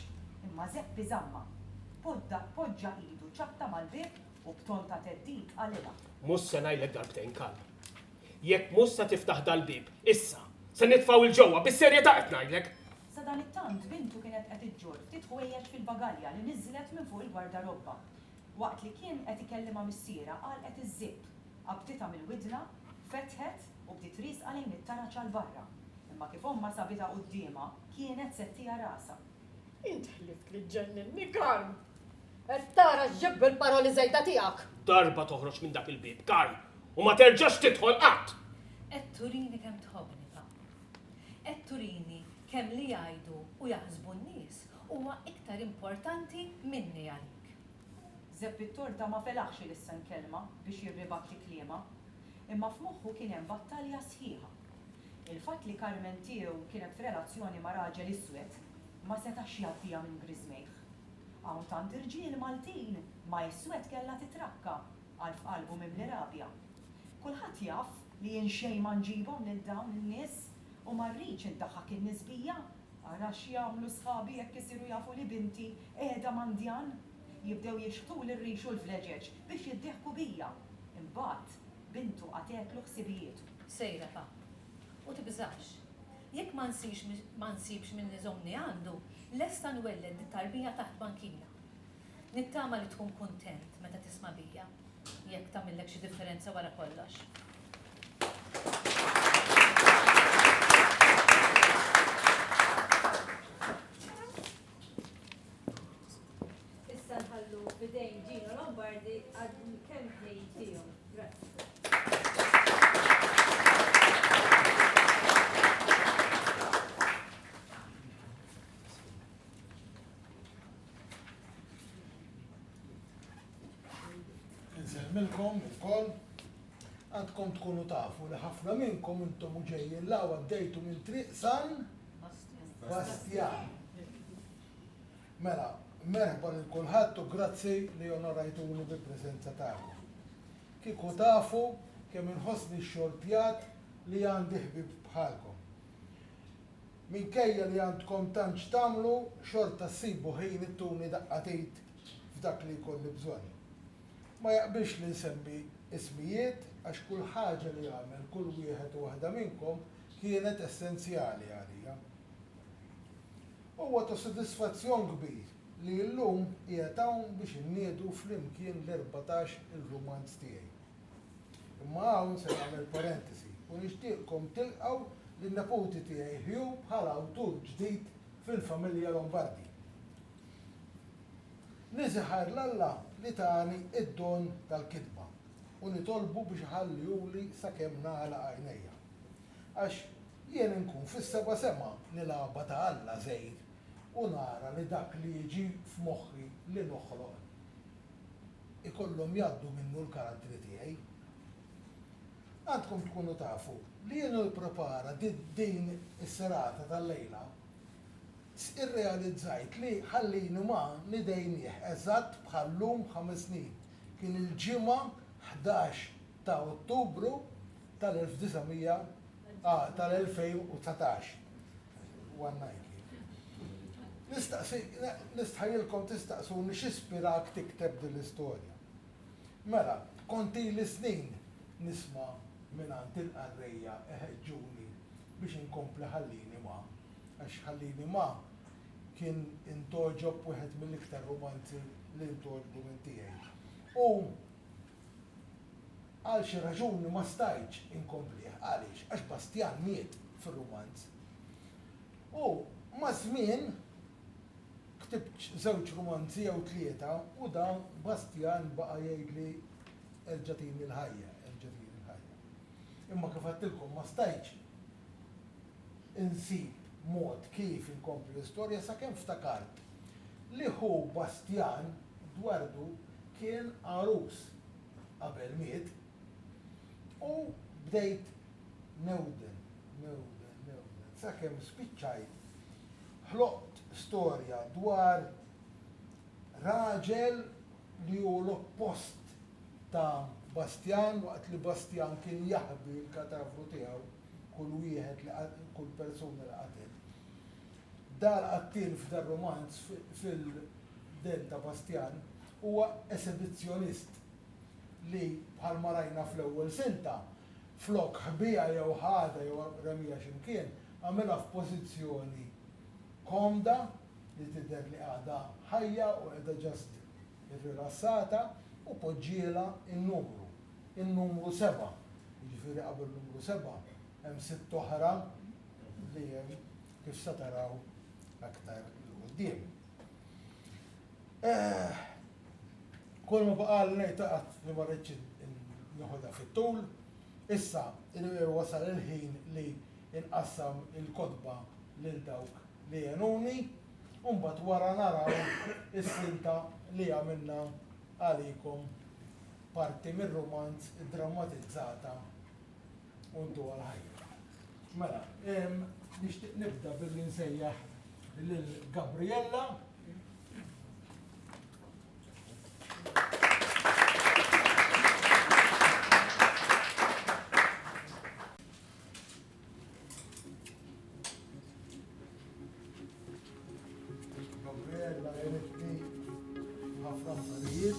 Imma Zeppi żamma. Poġġa idu ċabta mal-bib u b'ton ta' teddid għalilha. Mhux se ngħidlek darbtejn Karl. Jekk mhux se tiftaħ dal-bib, issa se nitfgħu il-ġewwa bis-serjetà qed ngħidlek. Sa dan it-tant bintu kienet qed iġġor ftit ħwejjeġ fil-bagalja li niżżilet minn fuq il-gwardarobba. Waqt li kien qed ikellimha missiera qal qed iżżib. Qabditha mill-widna, fetħet u bdiet risqa lejn it-taraċ għal barra. Imma kif omma sabitha qudiemha kienet settija rasa. Int ħlift li ġenninni, Karl. Qed tara x'ġib il-paroli żejda tiegħek. Darba toħroġ minn dak il-bib, Karl, u ma terġax tidħol qatt. Qed turini kemm tħobbni pa. Qed turini kemm li jgħidu u jaħsbu n-nies huwa iktar importanti minni għalik. Zeppi t-torta ma felaħx issa nkellma biex jirribatti kliema, imma f'moħħu kien hemm battalja sħiħa. Il-fatt li Carmen tiegħu kienet f'relazzjoni ma' raġel iswed ma setax jgħaddija minn griżmejħ. Hawn tant irġiel Maltin ma iswed kellha titrakka għal f'qalbu mimli rabja. Kulħadd jaf li jinxej ma nġibhom lil dawn in-nies u ma rridx indaħħak in-nisbija. Ara x'jagħmlu sħabi jekk isiru jafu li binti qiegħda mandjan. Jibdew jixħtu l-rixu l-fleġeġ biex jiddieħku bija. Imbagħad bintu għateklu ħsibijietu. Sejra pa. U tibżax. Jekk ma nsibx minn niżomni għandu, lesta nwelled it-tarbija taħt bankina. Nittama li tkun kuntent meta tisma' bija. Jekk tagħmillek xi differenza wara kollox. Issa nħallu bidejn Gino Lombardi għad campaign tiegħu. Grazzi. Nselmilkom il-koll, għandkom tkunu tafu li ħafna minnkom intom u ġejjin law għaddejtu minn triq San Bastjan. Mela, merħba lil kulħadd u grazzi li onorajtuni bil-preżenza tagħkom. Kieku tafu kemm inħossni x-xortjat li għandi ħbib bħalkom. Minkejja li għandkom tant x'tagħmlu, xorta ssibu ħin ittuni daqqatejt f'dak li jkolli bżonn. Ma jaqbilx li nsemmi ismijiet għax kull ħaġa li għamel kull wieħed u waħda minnkom kienet essenzjali għalija. Huwa ta' sodisfazzjon kbir li llum qiegħed hawn biex inniedu flimkien l-14 il-rumanz tiegħi. Imma hawn se nagħmel parentesi u nixtieqkom tilqgħu lin-neputi tiegħi Hugh bħala awtur ġdid fil-familja Lombardi. Niżiħar l-Alla li tani id-don tal-kitba u nitolbu biex ħalluli sakemm nagħlaq għajnejja. Għax jien inkun fis-seba' sema nilagħba ta' Alla żgħir u nara li dak li jiġi f'moħħi li noħloq ikollhom jgħaddu minnu l-karattri tiegħi. Għandkom tkunu tafu li jien nipprepara din is-serata tal-lejla irrealizzajt li ħallini ma nidejnieh eżatt bħallum 5 snin. Kien il-ġimgħa 11 ta' Ottubru tal-2019. Nistħajilkom tistaqsuni x'ispirak tikteb din l-istorja. Mela, konti l-snin nisma' mingħand il-qarrejja eħeġġuni biex inkompli ħallini ma' għax ħallini ma kien intoġob wieħed mill-iktar romanzi li intoġbu minn tiegħi. U għal xi raġuni ma stajtx inkomplih. Għaliex? Għax Bastian miet fir-romanz. U ma' żmien ktibt żewġ romanzi jew tlieta u dan Bastian baqa' jgħidli erġa' tini l-ħajja, erġa' tini l-ħajja. Imma kif għattilkom ma stajtx insib mod kif inkompli l-istorja sakemm ftakart li hu Bastian dwardu kien arus qabel miet u bdejt newden. Sakemm spiċċajt ħloqt storja dwar raġel li hu l-oppost ta' Bastian waqt li Bastian kien jaħbi l-katafru tiegħu kull wieħed li kull persuna li qatel. Dar qattil f'dar romanz fil-den ta' Bastian huwa esibizzjonist li bħalma rajna fl-ewwel silta flok ħbija jew ħada jew ramija x'imkien għamilha f'pożizzjoni komda li tidher li għadha ħajja u qiegħda ġast irrilassata u poġġiela in-numru 7. Jiġifieri qabel numru 7 hemm 6 oħra li hemm kif se taraw aktar il-qudiem. Kull ma baqa' li ngħid taqgħod li ma rridx noħodha fit-tul, issa wasal il-ħin li inqassam il-kotba lil dawk li jenuni u mbagħad wara naraw is-silta li għamilna għalikom parti mir-romanz drammatizzata u ndu għal-ħajja. Mela, nixtieq nibda billi nsejjaħ lil Gabriella. Gabriella għedni ħafna affarijiet.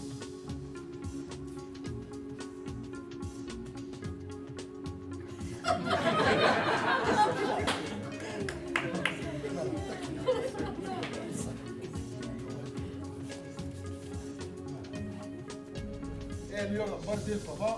Elio, bardi il-papa.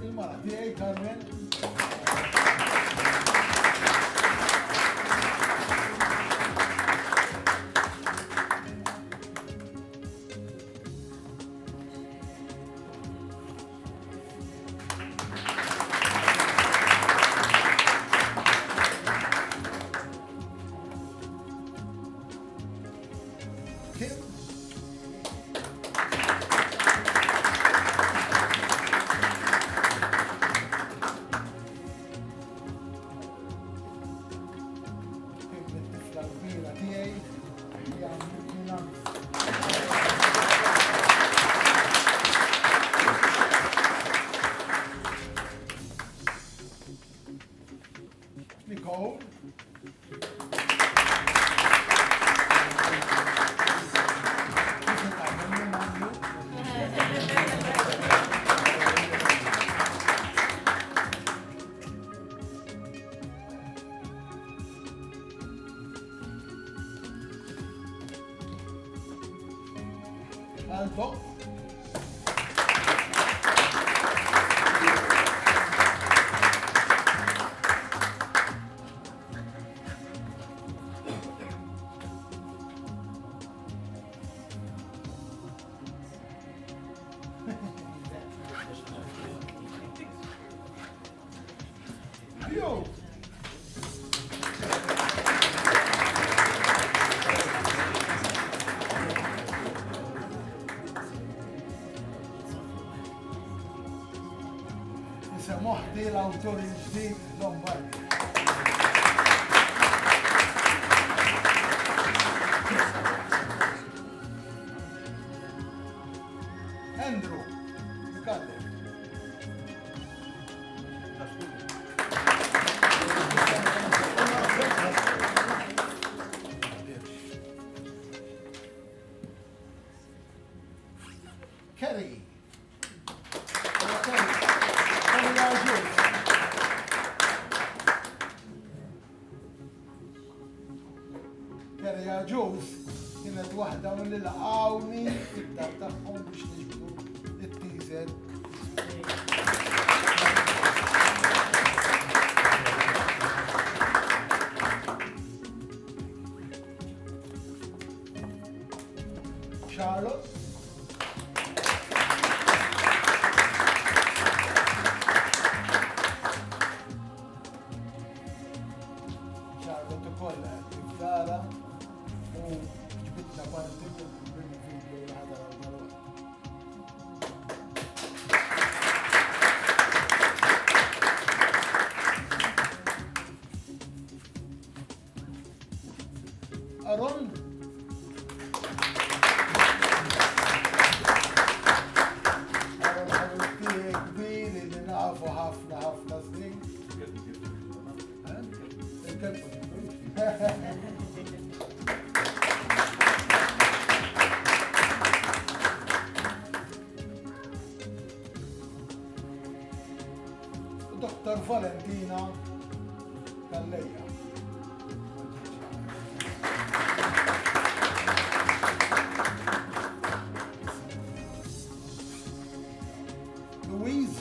Il-mara tiegħi Carmen. Kim. Nicole. Alto. Yo. l-awtur il-ġdid Lombardi. Andrew, Mikallem. Kerry. Kerry Jones kienet waħda mill laqawni id-dar tagħhom biex niġbdu it-teaser. Charlotte. Charlotte ukoll qed tifdara u ġbitna parti mill-video li ħadar għal Aron. Aron ħabibti kbir li nafu ħafna snin. Dr. Valentina Kalleja. Louise.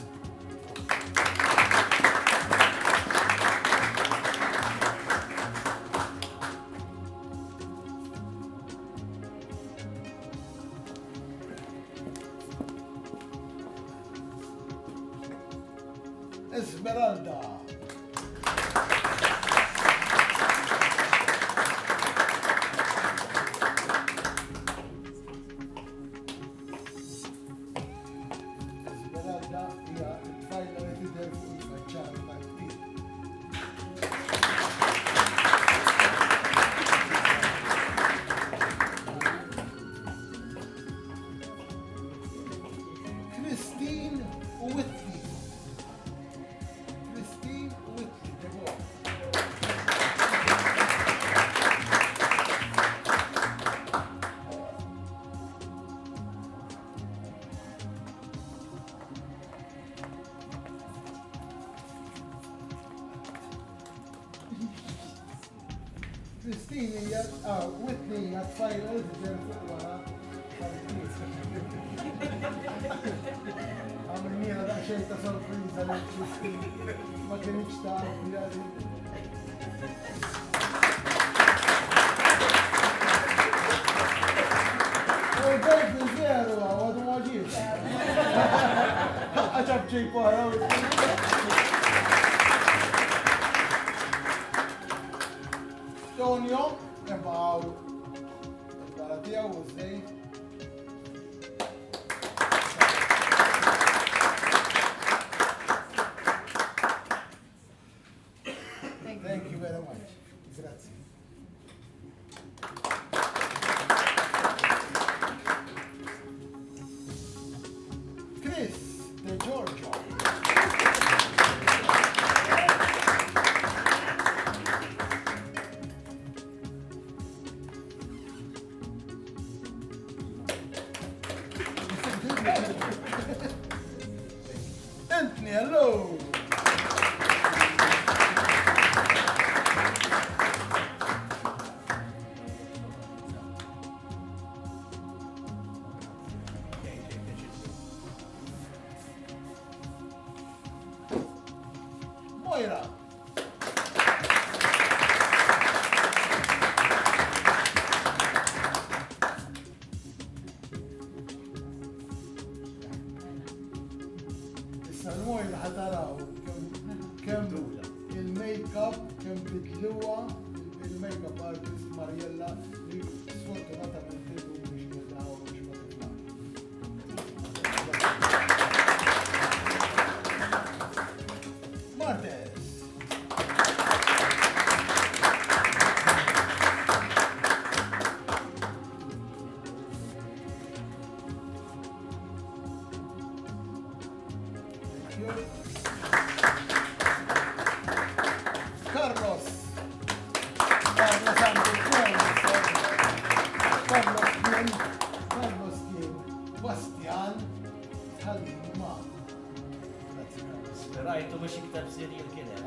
Esmeralda. Esmeralda hija t-tfajla li tidher fuq il-faċċata tal-kbir. Christine Whitley. Christine Whitley, Deborah. Christine hija Whitley hija tfajla li tidher fuq wara tal-kbir. Għamilnija daqxejn ta' sorpriża li Christine ma kienx taf li il-bejt il-veru għadu maġiġ. Għaxab ġejpu għaraw. Tonio, jemmaw. Il-bara tijaw u z-zejt. Thank you very much. Grazie. Chris De Giorgio. Anthony, hello. Moira. Issa l-Moira ħataraw kemm il-make-up kemm bidluwa il-make-up artist Mariella li sfortunatament tidu biex nildaw biex ma titlax. Carlos kien Bastian tħallim ma'. Sperajtu biex iktab siri l-kienem.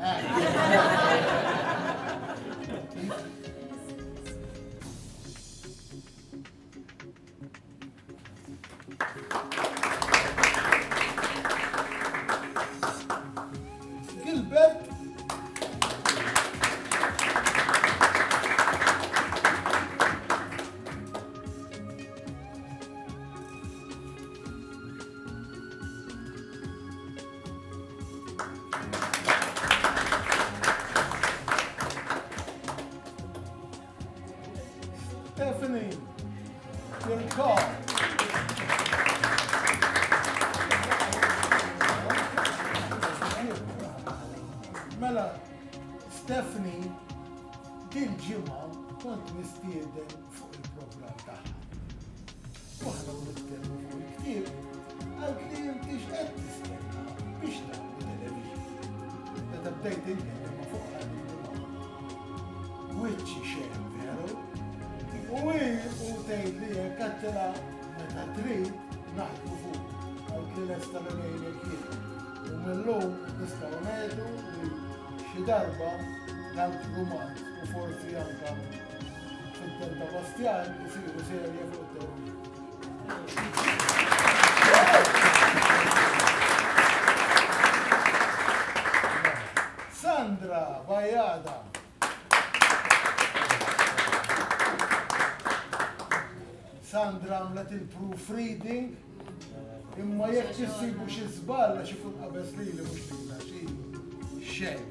Gilbert Stephanie Gilcall. Mela, Stephanie, din ġimgħa kont nistieden fuq il-programm tagħha. Waħda nitkellmu fuq il-ktieb, għal li intix qed tistenna biex nagħmlu television. Meta bdejt inkellem fuq il-ġimgħa. Wiċċi xejn veru. U tgħid li hekk għattila meta trid naħdmu fuq. Għal li lesta l-għajlek jien. U mill-lum nistgħu ngħidu li xi darba tal-Ruman u forsi anka fid-Delta Bastian isiru serje fuq it-television. Sandra Bajada. Sandra għamlet il-proofreading imma jekk tissibu xi żball xi fuq qabes lili mhux lilha xi xejn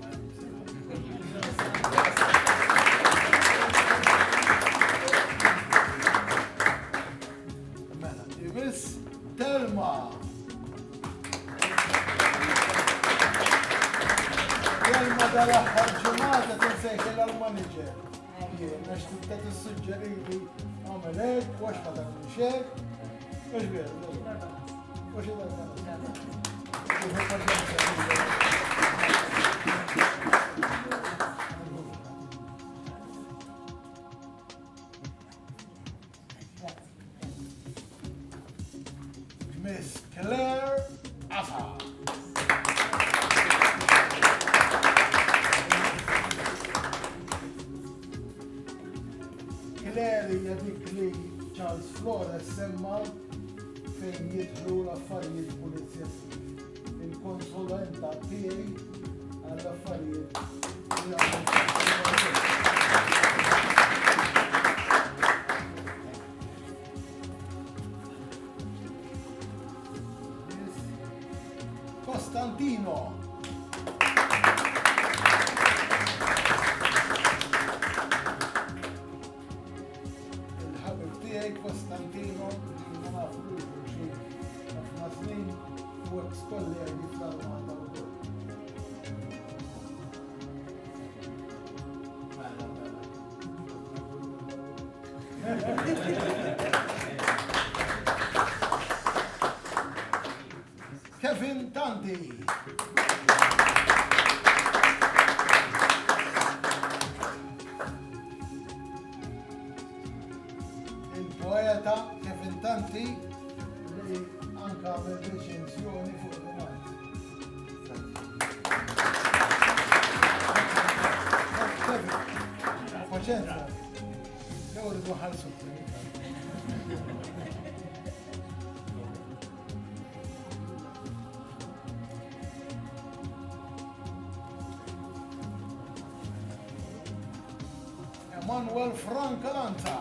ma mela, imiss Telma. Telma dal-aħħar ġimgħata tinsejħilha l-manager. Jien għax tibda tissuġġerili għamel hekk, għax ma tagħmilx hekk. Mhux veru. Mhux Miss Claire Asa. Claire hija dik li Charles Flores semma fejn jidħlu l-affarijiet polizzjesti. Il-konsulenta tiegħi għall-affarijiet li għamlu. Costantino. Il-ħabib tiegħi Costantino ma nafux xi ħafna snin u ex-kollegi fl-armata wkoll. Kevin Tanti. Il-poeta Kevin Tanti li anka għamel reċenzjoni fuq il-romanzi. Kevin, paċenza, jew rridu ħarsu. Manuel Francalanta.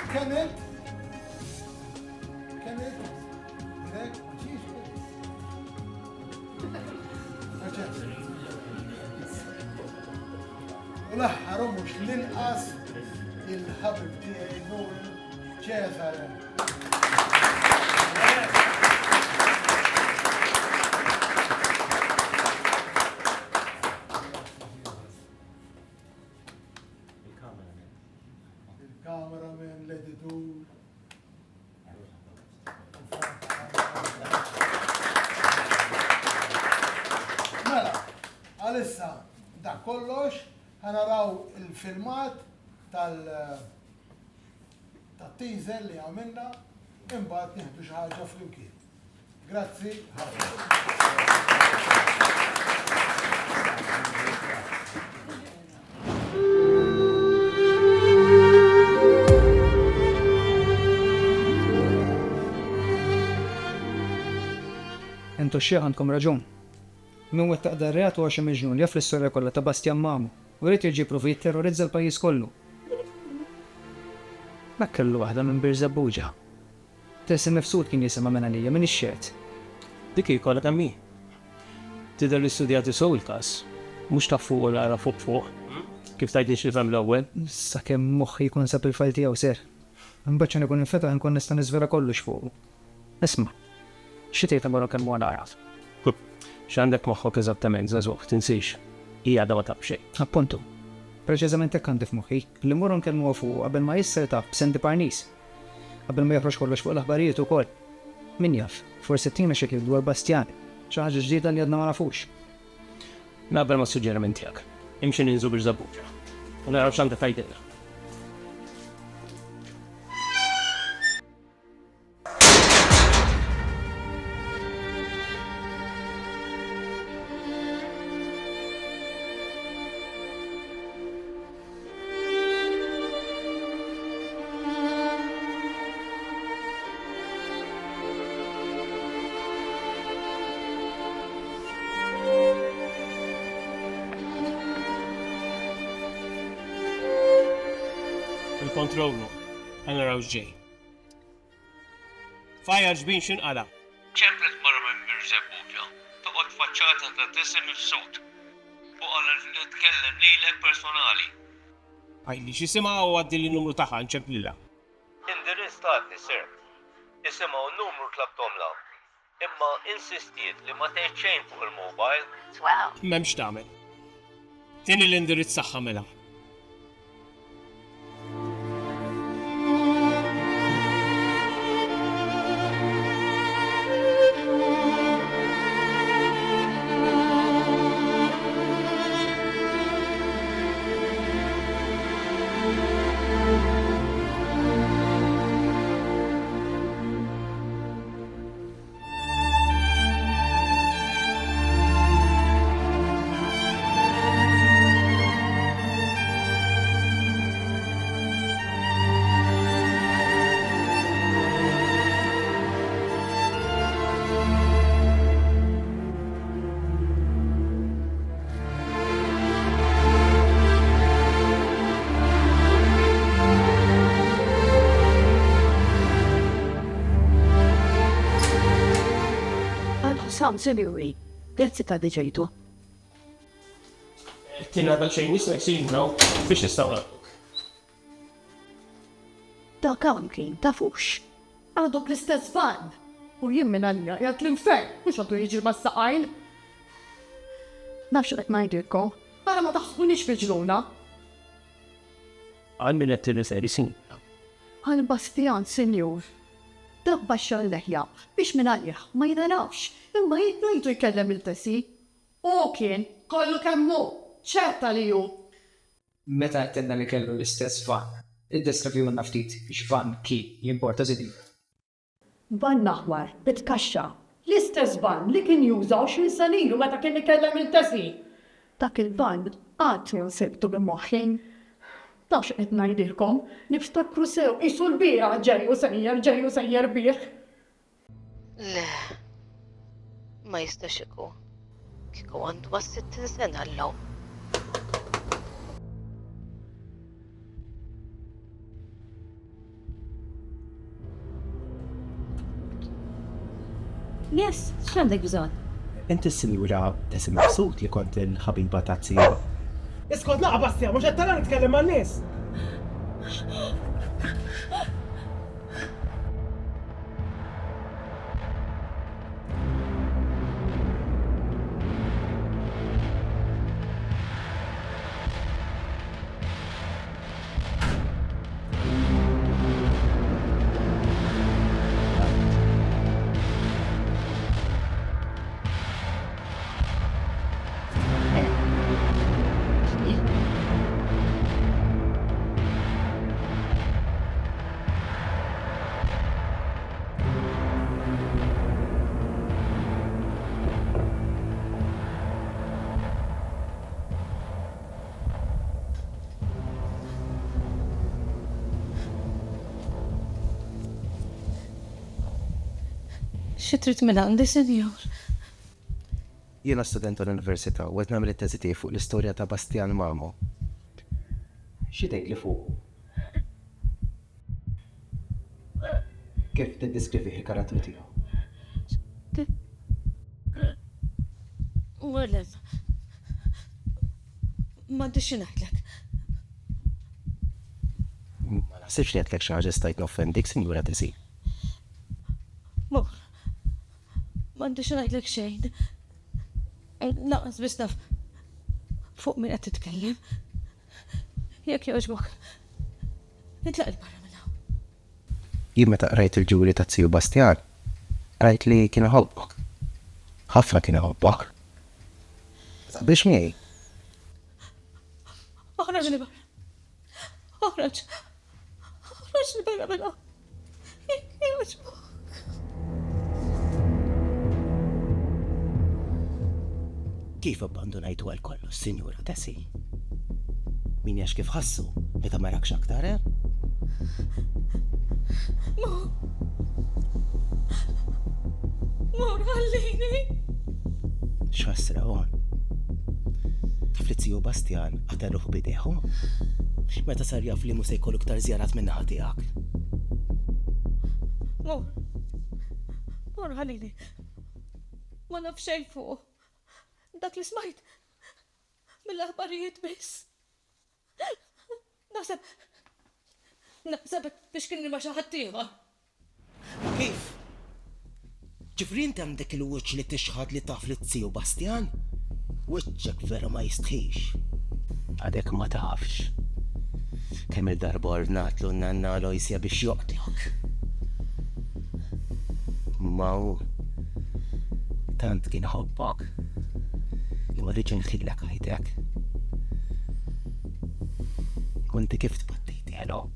Kenneth. Direkt, u l-aħħar mhux l-inqas il-ħabib tiegħi Noel Cesare. cameraman, l-editur. Mela, għalissa, da kollox, ħanaraw il-filmat tal-teaser li għamilna, imbagħad nieħdu xi ħaġa flimkien. Grazzi. Entu xieħ għandkom raġun. Min wettaq darreat u għaxe meġnun jaf l-istorja kollha ta' Bastian Mamu u rrid jirġi provi jitterrorizza l-pajjiż kollu. Dak kellu waħda minn Bir Zabbuġa. Tesim mifsud kien jisimha minn għalija minn ix-xert. Dik jkollha ta' mi. Tidher li studjati sew il-każ. Mhux ta' fuq u ara fuq. Kif tajt nix nifhem l-ewwel? Sakemm moħħi jkun sab il-fajl tiegħu ser. Imbagħad ikun infetaħ nkun nista' niżvera kollox fuq. Isma', xi tgħid wara kemm huwa naraf. X'għandek moħħok eżattament, żagħżugħ, tinsix. Hija għadha ma taf xejn. Appuntu. Preċiżament hekk għandi f'moħħi li mmorru nkellmu fuq qabel ma jisser taf b'Sandy Parnis. Qabel ma joħroġ kollox fuq l-aħbarijiet ukoll. Min jaf, forsi tina xi kif dwar Bastian. Xi ħaġa ġdida li għadna ma nafux. Naqbel ma' suġġeriment tiegħek. Imxi ninżu Bir Zabbuġa. U naraw x'għandek tgħidilna. Il-control room. Għanna raw ġej. Fajja ġbin xinqala. ċemplet marra minn Bir Zabbuġa, toqgħod faċċata ta' tisim il-sut. U qalet li tkellem lilek personali. Għajli xisima u għaddi li numru taħħa nċemplila. Indirizz tatni, sir. Isimgħu n-numru tlabtomla. Imma insistiet li ma tgħid xejn fuq il-mobile. M'hemmx tagħmel. Tieni l-indirizz saħħa mela. Sam, seriously, grazzi ta' diġejtu. Tina għadal xejn nisna jisirna biex nistawna. Da' kam kien, ta' fux. Għadu l-istess fan. U jien minn għalja, jgħat l-infern, mux għadu jiġi ma' s-saqajn. Nafx għet najdilkom, għara ma taħsbunix fil-ġluna. Għal minn għet t-referi sin. Għal Bastian, senjur. Dak baxxa l-leħja, biex minn għalja, ma jidanawx. Imma jitnajtu jkellem il-tesi. U kien, kollu kemmu, ċerta li ju. Meta għettenna li kellu l-istess fan, id-deskrivju minna ftit biex fan ki jimporta zidi. Ban naħwar, bitkaxxa. L-istess ban li kien jużaw xil-sanilu meta kien ikellem il-tesi. Dak il-ban għadni unsibtu b'moħħin. Tafx qed ngħidilkom, niftakru sew isu l-bira ġejju sejjer bih. Le, ma jistax ikun. Kieku għandu għas 60 sena l-law. Yes, x'għandek bżonn? Inti s-sinjura tesim maqsud li kont il-ħabiba ta' tsiba. Iskot naqa Bastian, mux għattara nitkellem ma' n-nis. Xi trid minn għandi, senjor? Jiena student tal-Università u qed nagħmel it-teżi tiegħi fuq l-istorja ta' Bastian Marmo. Xi tgħid li fuq? Kif tiddeskrivi il-karattru tiegħu? Wellem, m'għandix xi ngħidlek. Ma naħsibx li għedlek xi ħaġa stajt noffendik, Sinjura Tesi. Mor, m'għandix xi ngħidlek xejn. Naqas biss naf fuq min qed titkellem. Jekk jogħġbok, nitlaq il-barra minn hawn. Jien meta qrajt il-ġuri ta' Zio Bastian, rajt li kien iħobbok. Ħafna kien iħobbok. Biex miegħi? Oħroġ li barra. Oħroġ li barra minn hawn. Jogħġbok. Kif abbandonajtu għal kollu, Sinjura Tesi? Min jax kif ħassu, meta ma rakx aktar, Mor, għallini. X'ħassra għon? Taf li Zio Bastian għadarruħ bideħu? Meta sar jaf li mu se jkollu ktar zjarat minna ħatijak. Mor, għallini. Ma naf xejn fuq. Dak li smajt mill-aħbarijiet biss. Naħseb biex kien ma xi ħadd ieħor. Kif? Ġifri inti għandek il-wiċċ li tixħad li taf li Zio Bastian? Wiċċek vera ma jistħix. Għadek ma tafx. Kemm il-darba ordnatlu n-nanna Lojsja biex joqtlok. Maw, tant kien ħobbok. Imma rridx nħillek ħajtek. Kunti kif tbattejti għalhom.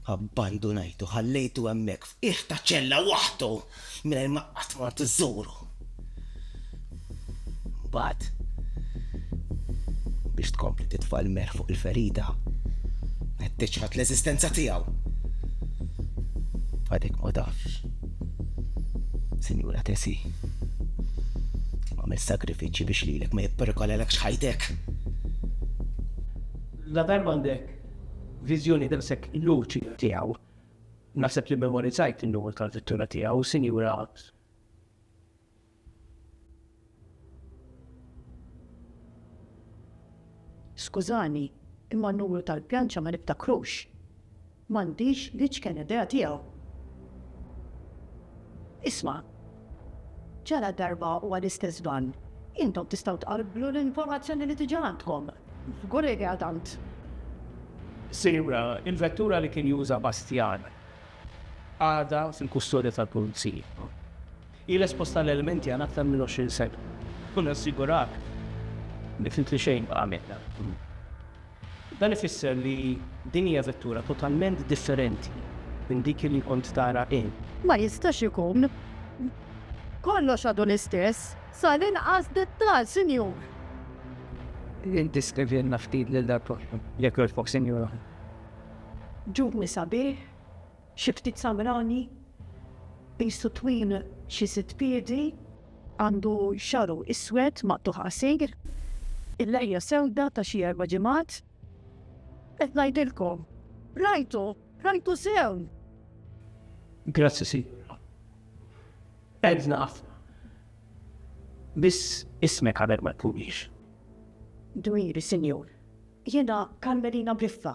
Abbandonajtu, ħallejtu hemmhekk f'qiegħ ta' ċella waħdu mingħajr ma qatt ma tiżżuru. Mbagħad biex tkompli titfa' l-mer fuq il-ferida qed tiċħad l-eżistenza tiegħu. Fadek ma tafx. Sinjura Tesi, għamil sakrifiċi biex lilek ma jipperkolelek xħajtek. La darba għandek viżjoni dal-sek luċi tiegħu. Naħseb li memorizzajt in-numru tal-vettura tiegħu, Sinjura. Skużani, imma n-numru tal-pjanċa ma niftakrux. M'għandix li x'kien idea tiegħu. Isma', ġara darba u għal-istess dan, intom tistgħu tqarblu l-informazzjoni li tiġi għandkom. Għurri għadant. Sinjura, il-vettura li kien juża Bastian għada fil-kustodja tal-pulizija. Il esposta l-elementi għan aktar minn 20 sena. Kun assigurak li fint li xejn għamilna. Dan ifisser li din hija vettura totalment differenti minn dik li kont tara in. Ma jistax ikun. Kollox għadu l-istess, sal-inqas dettal, Sinjur. Inti skrivjenna ftit l-darba. Jekk jogħġbok, Sinjura. Ġubni sabiħ, xi ftit samrani, bistu twin xi 6 piedi, għandu xaru iswed maqtuħ qasir, il-lejja sewda ta' xi 4 ġimgħat. Qed ngħidilkom, rajtu sew. Grazzi, Sinjura. Edna ħafna. Biss ismek għaber ma tkunix. Dwiri, Sinjur. Jena Carmelina Briffa.